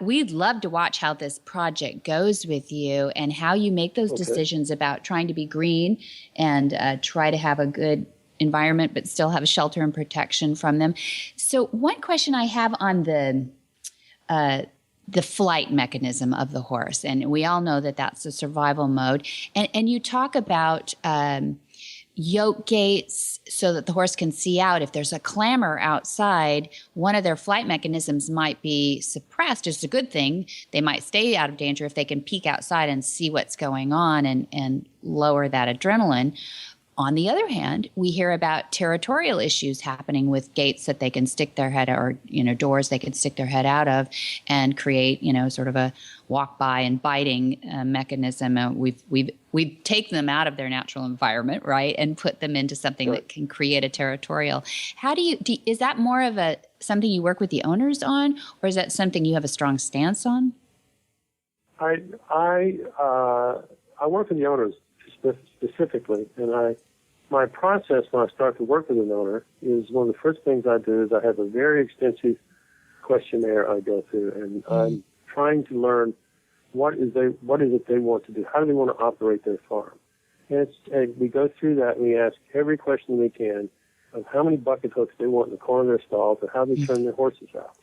Speaker 2: We'd love to watch how this project goes with you and how you make those decisions about trying to be green and try to have a good environment but still have a shelter and protection from them. So one question I have on the flight mechanism of the horse, and we all know that that's the survival mode, and you talk about yoke gates so that the horse can see out. If there's a clamor outside, one of their flight mechanisms might be suppressed. It's a good thing. They might stay out of danger if they can peek outside and see what's going on and lower that adrenaline. On the other hand, we hear about territorial issues happening with gates that they can stick their head, or doors they can stick their head out of, and create sort of a walk by and biting mechanism. We've taken them out of their natural environment, right, and put them into something that can create a territorial. How is that more of something you work with the owners on, or is that something you have a strong stance on?
Speaker 7: I work with the owners specifically, and my process when I start to work with an owner is one of the first things I do is I have a very extensive questionnaire I go through, and I'm trying to learn what is it they want to do, how do they want to operate their farm, and we go through that and we ask every question we can of how many bucket hooks they want in the corner of their stalls and how they turn their horses out.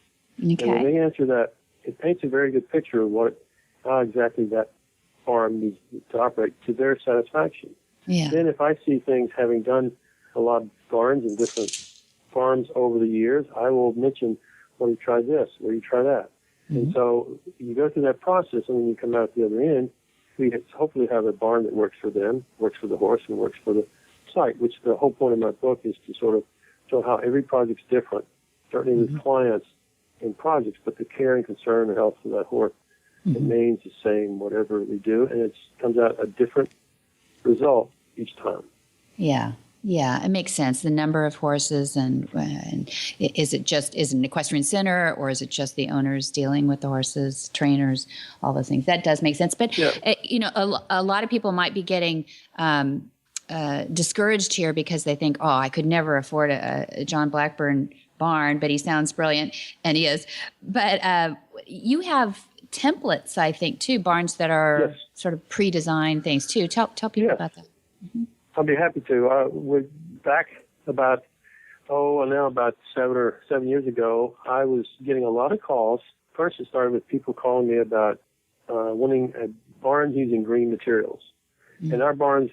Speaker 7: Okay. And when they answer that, it paints a very good picture of how exactly that farm needs to operate to their satisfaction. Yeah. Then if I see things, having done a lot of barns and different farms over the years, I will mention, well, you try this, or you try that. And so you go through that process, and when you come out the other end, we hopefully have a barn that works for them, works for the horse, and works for the site, which the whole point of my book is to sort of show how every project's different, certainly with clients and projects, but the care and concern and health of that horse remains the same, whatever we do, and it comes out a different result each time.
Speaker 2: Yeah, it makes sense. The number of horses, and is it an equestrian center, or is it just the owners dealing with the horses, trainers, all those things? That does make sense. But a lot of people might be getting discouraged here because they think, I could never afford a John Blackburn barn, but he sounds brilliant, and he is. But you have templates, I think, too, barns that are sort of pre-designed things too. Tell people about that.
Speaker 7: I'll be happy to. We're back about 7 years ago, I was getting a lot of calls. First, it started with people calling me about wanting barns using green materials. And our barns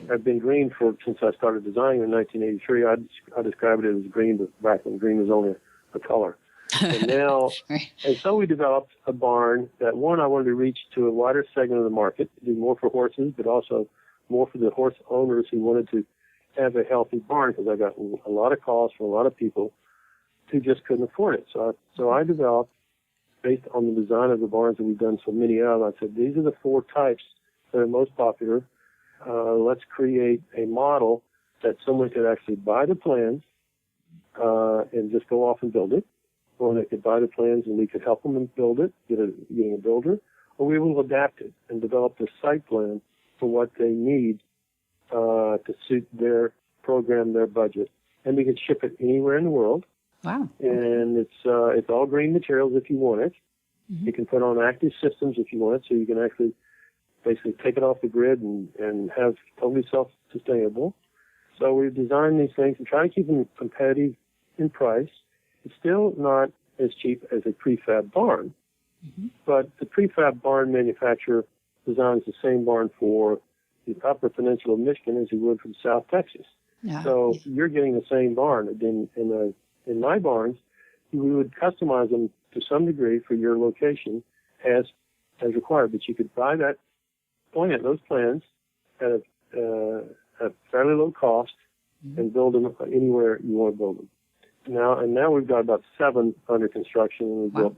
Speaker 7: have been green since I started designing in 1983. I described it as green, but back when green was only a color. And now, and so we developed a barn that, one, I wanted to reach to a wider segment of the market, do more for horses, but also more for the horse owners who wanted to have a healthy barn, because I got a lot of calls from a lot of people who just couldn't afford it. So I developed, based on the design of the barns that we've done so many of, I said, these are the 4 types that are most popular. Let's create a model that someone could actually buy the plans and just go off and build it. Or they could buy the plans and we could help them and build it, getting a builder, or we will adapt it and develop the site plan for what they need to suit their program, their budget. And we can ship it anywhere in the world.
Speaker 2: Wow.
Speaker 7: And it's all green materials if you want it. Mm-hmm. You can put on active systems if you want it, so you can actually basically take it off the grid and have totally self-sustainable. So we've designed these things and try to keep them competitive in price. It's still not as cheap as a prefab barn, but the prefab barn manufacturer designs the same barn for the Upper Peninsula of Michigan as he would from South Texas.
Speaker 2: Yeah.
Speaker 7: So you're getting the same barn. In my barns, we would customize them to some degree for your location as required. But you could buy those plans at a fairly low cost and build them anywhere you want to build them. Now we've got about 7 under construction, and we've built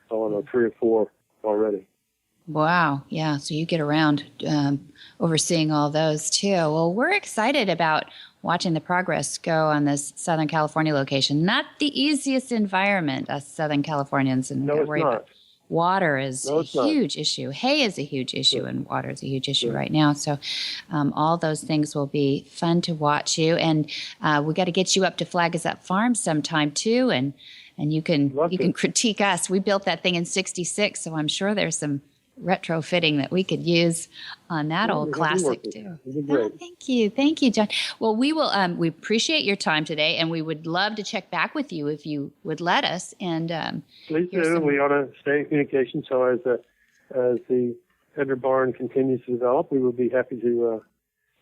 Speaker 7: 3 or 4 already.
Speaker 2: Wow. Yeah. So you get around overseeing all those too. Well, we're excited about watching the progress go on this Southern California location. Not the easiest environment, us Southern Californians. And
Speaker 7: No, it's not.
Speaker 2: Water is a huge issue. Hay is a huge issue, and water is a huge issue right now. So all those things will be fun to watch you. And we got to get you up to Flag Is Up Farm sometime too. And you can critique us. We built that thing in '66, so I'm sure there's some retrofitting that we could use on that old classic too. Thank you, John. Well, we will. We appreciate your time today, and we would love to check back with you if you would let us. And
Speaker 7: please do. We ought to stay in communication. So as the Edgar barn continues to develop, we will be happy to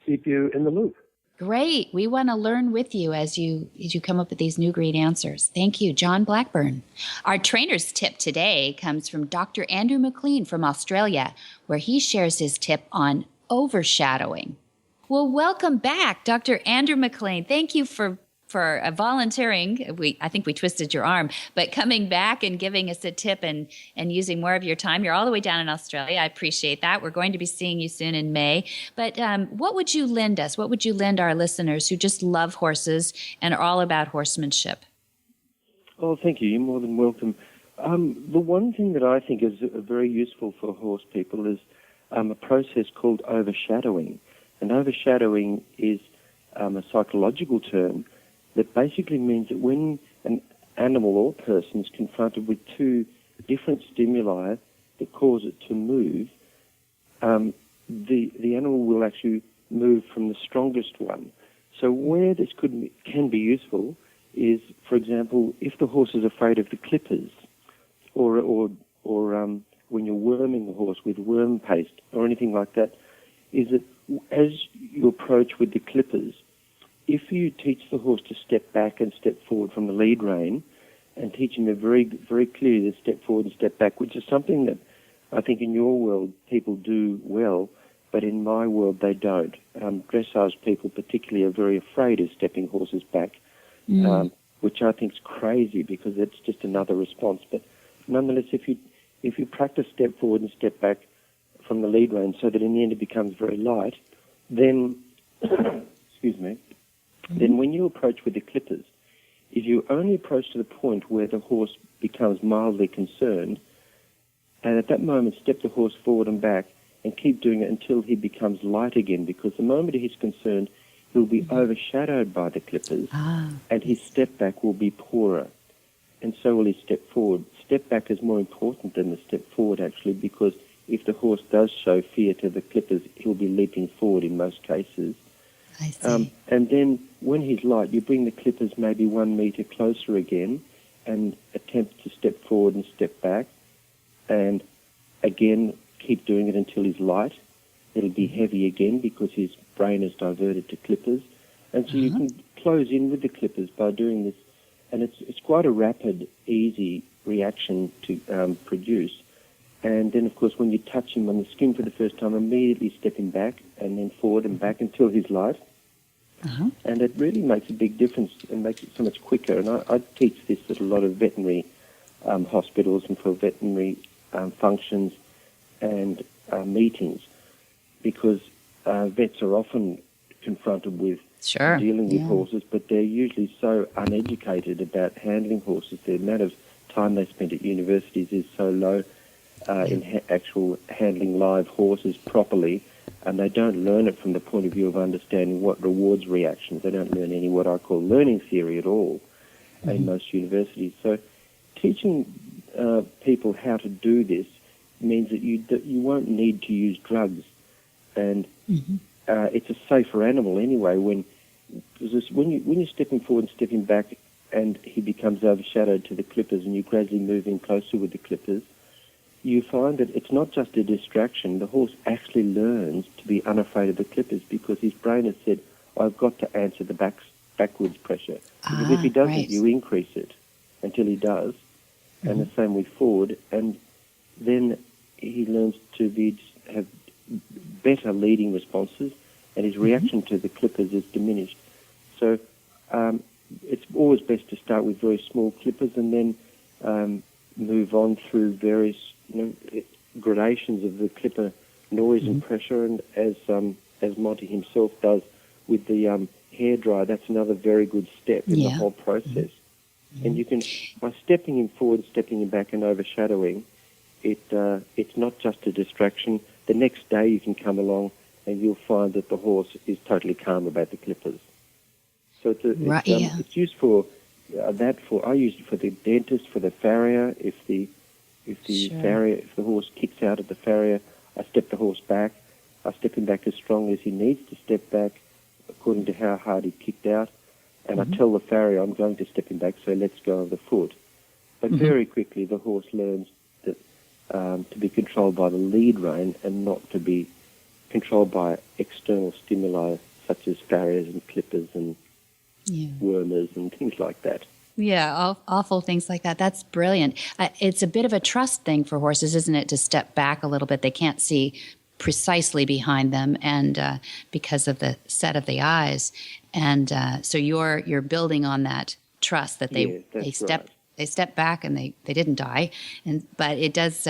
Speaker 7: keep you in the loop.
Speaker 2: Great. We want to learn with you as you come up with these new great answers. Thank you, John Blackburn. Our trainer's tip today comes from Dr. Andrew McLean from Australia, where he shares his tip on overshadowing. Well, welcome back, Dr. Andrew McLean. Thank you for volunteering. I think we twisted your arm, but coming back and giving us a tip and using more of your time. You're all the way down in Australia. I appreciate that. We're going to be seeing you soon in May. But what would you lend us? What would you lend our listeners who just love horses and are all about horsemanship?
Speaker 8: Oh, thank you. You're more than welcome. The one thing that I think is very useful for horse people is a process called overshadowing. And overshadowing is a psychological term that basically means that when an animal or person is confronted with 2 different stimuli that cause it to move, the animal will actually move from the strongest one. So where this can be useful is, for example, if the horse is afraid of the clippers, or when you're worming the horse with worm paste or anything like that, is that as you approach with the clippers, if you teach the horse to step back and step forward from the lead rein, and teach him very, very clearly to step forward and step back, which is something that I think in your world people do well, but in my world they don't. Dressage people particularly are very afraid of stepping horses back, which I think is crazy because it's just another response. But nonetheless, if you practice step forward and step back from the lead rein so that in the end it becomes very light, then, excuse me, then when you approach with the clippers, if you only approach to the point where the horse becomes mildly concerned, and at that moment step the horse forward and back and keep doing it until he becomes light again, because the moment he's concerned, he'll be overshadowed by the clippers, and his step back will be poorer, and so will his step forward. Step back is more important than the step forward, actually, because if the horse does show fear to the clippers, he'll be leaping forward in most cases.
Speaker 2: I see.
Speaker 8: And then when he's light, you bring the clippers maybe 1 meter closer again and attempt to step forward and step back, and again keep doing it until he's light. It'll be heavy again because his brain is diverted to clippers. And so you can close in with the clippers by doing this, and it's quite a rapid, easy reaction to produce. And then, of course, when you touch him on the skin for the first time, immediately step him back and then forward and back until he's light. And it really makes a big difference and makes it so much quicker. And I teach this at a lot of veterinary hospitals and for veterinary functions and meetings, because vets are often confronted with dealing with horses, but they're usually so uneducated about handling horses. The amount of time they spend at universities is so low in actual handling live horses properly, and they don't learn it from the point of view of understanding what rewards reactions. They don't learn any what I call learning theory at all in most universities. So teaching people how to do this means that you won't need to use drugs, and it's a safer animal anyway. When you're stepping forward and stepping back, and he becomes overshadowed to the clippers, and you gradually move in closer with the clippers, you find that it's not just a distraction. The horse actually learns to be unafraid of the clippers because his brain has said, I've got to answer the backwards pressure. Because if he doesn't,
Speaker 2: right.
Speaker 8: you increase it until he does, and the same with forward, and then he learns to have better leading responses, and his reaction to the clippers is diminished. So it's always best to start with very small clippers and then move on through various gradations of the clipper noise and pressure, and as Monty himself does with the hairdryer, that's another very good step in the whole process. And you can, by stepping him forward, stepping him back, and overshadowing, it's not just a distraction. The next day you can come along and you'll find that the horse is totally calm about the clippers. So it's used for I use it for the dentist, for the farrier. If the horse kicks out at the farrier, I step the horse back. I step him back as strongly as he needs to step back, according to how hard he kicked out. And I tell the farrier I'm going to step him back, so let's go of the foot. But very quickly the horse learns that to be controlled by the lead rein and not to be controlled by external stimuli such as farriers and clippers and wormers and things like that.
Speaker 2: Yeah, awful things like that. That's brilliant. It's a bit of a trust thing for horses, isn't it, to step back a little bit. They can't see precisely behind them, and because of the set of the eyes, and so you're building on that trust that they step back and they didn't die, but it does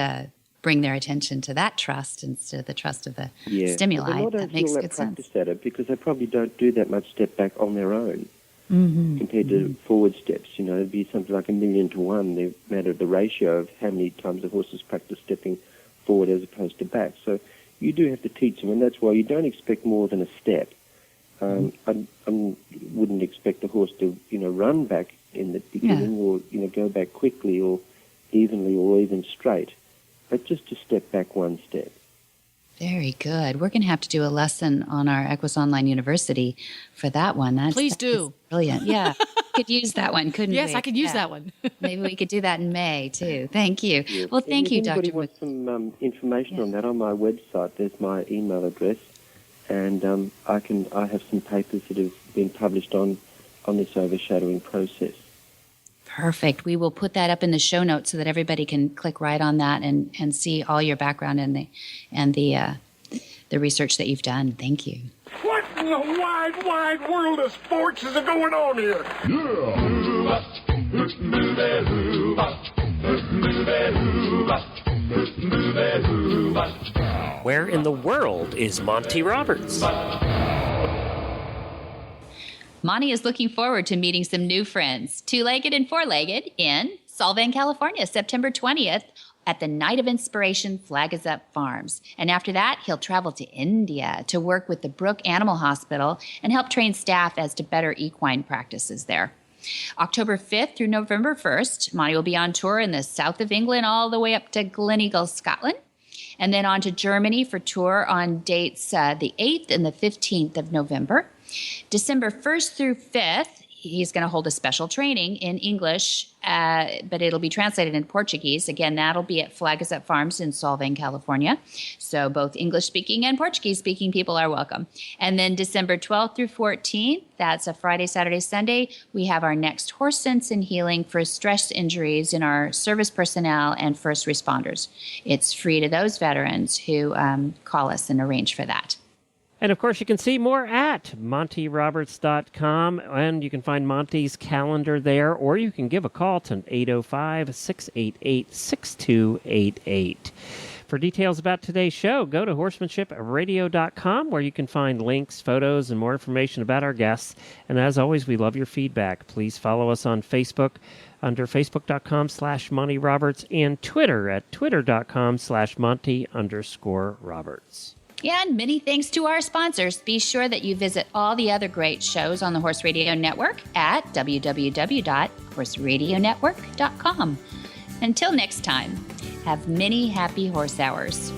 Speaker 2: bring their attention to that trust instead of the trust of the stimuli. That makes good sense.
Speaker 8: Practice at it because they probably don't do that much step back on their own. Compared to forward steps, it'd be something like 1,000,000 to 1, the matter of the ratio of how many times the horses practice stepping forward as opposed to back. So you do have to teach them, and that's why you don't expect more than a step. I wouldn't expect the horse to, run back in the beginning or, go back quickly or evenly or even straight, but just to step back one step.
Speaker 2: Very good. We're going to have to do a lesson on our Equus Online University for that one.
Speaker 5: Please do.
Speaker 2: Brilliant. Yeah. Could use that one, couldn't we?
Speaker 5: Yes, I could use that one.
Speaker 2: Maybe we could do that in May, too. Thank you.
Speaker 8: Yes.
Speaker 2: Well, thank you, Dr.
Speaker 8: If anybody wants some information on that, on my website, there's my email address, and I have some papers that have been published on this overshadowing process.
Speaker 2: Perfect. We will put that up in the show notes so that everybody can click right on that and see all your background and the research that you've done. Thank you.
Speaker 9: What in the wide world of sports is going on here?
Speaker 1: Where in the world is Monty Roberts?
Speaker 2: Monty is looking forward to meeting some new friends, two-legged and four-legged, in Solvang, California, September 20th at the Night of Inspiration Flag Is Up Farms. And after that, he'll travel to India to work with the Brook Animal Hospital and help train staff as to better equine practices there. October 5th through November 1st, Monty will be on tour in the south of England all the way up to Gleneagle, Scotland, and then on to Germany for tour on dates the 8th and the 15th of November. December 1st through 5th, he's going to hold a special training in English, but it'll be translated in Portuguese. Again, that'll be at Flag Is Up Farms in Solvang, California. So both English-speaking and Portuguese-speaking people are welcome. And then December 12th through 14th, that's a Friday, Saturday, Sunday, we have our next Horse Sense and Healing for stress injuries in our service personnel and first responders. It's free to those veterans who call us and arrange for that.
Speaker 1: And, of course, you can see more at montyroberts.com, and you can find Monty's calendar there, or you can give a call to 805-688-6288. For details about today's show, go to horsemanshipradio.com, where you can find links, photos, and more information about our guests. And as always, we love your feedback. Please follow us on Facebook under facebook.com/Monty Roberts and Twitter at twitter.com/Monty_Roberts.
Speaker 2: And many thanks to our sponsors. Be sure that you visit all the other great shows on the Horse Radio Network at www.horseradionetwork.com. Until next time, have many happy horse hours.